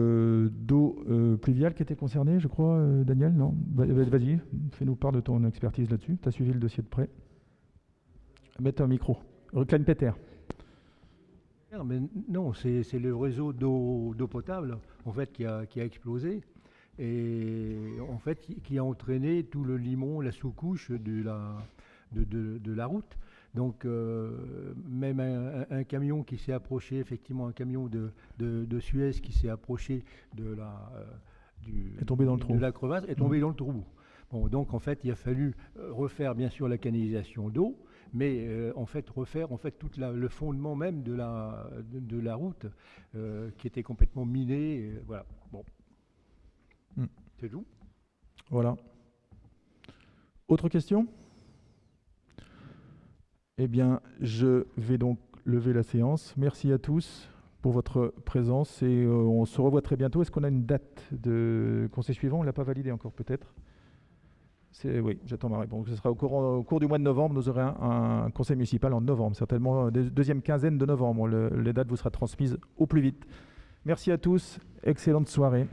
d'eau pluviale qui était concerné, je crois, Daniel, non? Vas-y, fais-nous part de ton expertise là-dessus. Tu as suivi le dossier de près. Mets un micro. Klein-Peter. Mais non, c'est le réseau d'eau potable en fait, qui a explosé et en fait qui a entraîné tout le limon, la sous-couche de la route. Donc même un camion qui s'est approché, effectivement un camion de Suez qui s'est approché de la crevasse est tombé dans le trou. Bon, donc en fait il a fallu refaire bien sûr la canalisation d'eau, mais en fait refaire tout le fondement même de la route qui était complètement miné. Voilà. Bon. C'est tout. Voilà. Autre question? Eh bien, je vais donc lever la séance. Merci à tous pour votre présence et on se revoit très bientôt. Est-ce qu'on a une date de conseil suivant? On ne l'a pas validé encore peut-être? Oui, j'attends ma réponse. Ce sera au cours du mois de novembre. Nous aurons un conseil municipal en novembre, certainement deuxième quinzaine de novembre. Les dates vous seront transmises au plus vite. Merci à tous. Excellente soirée.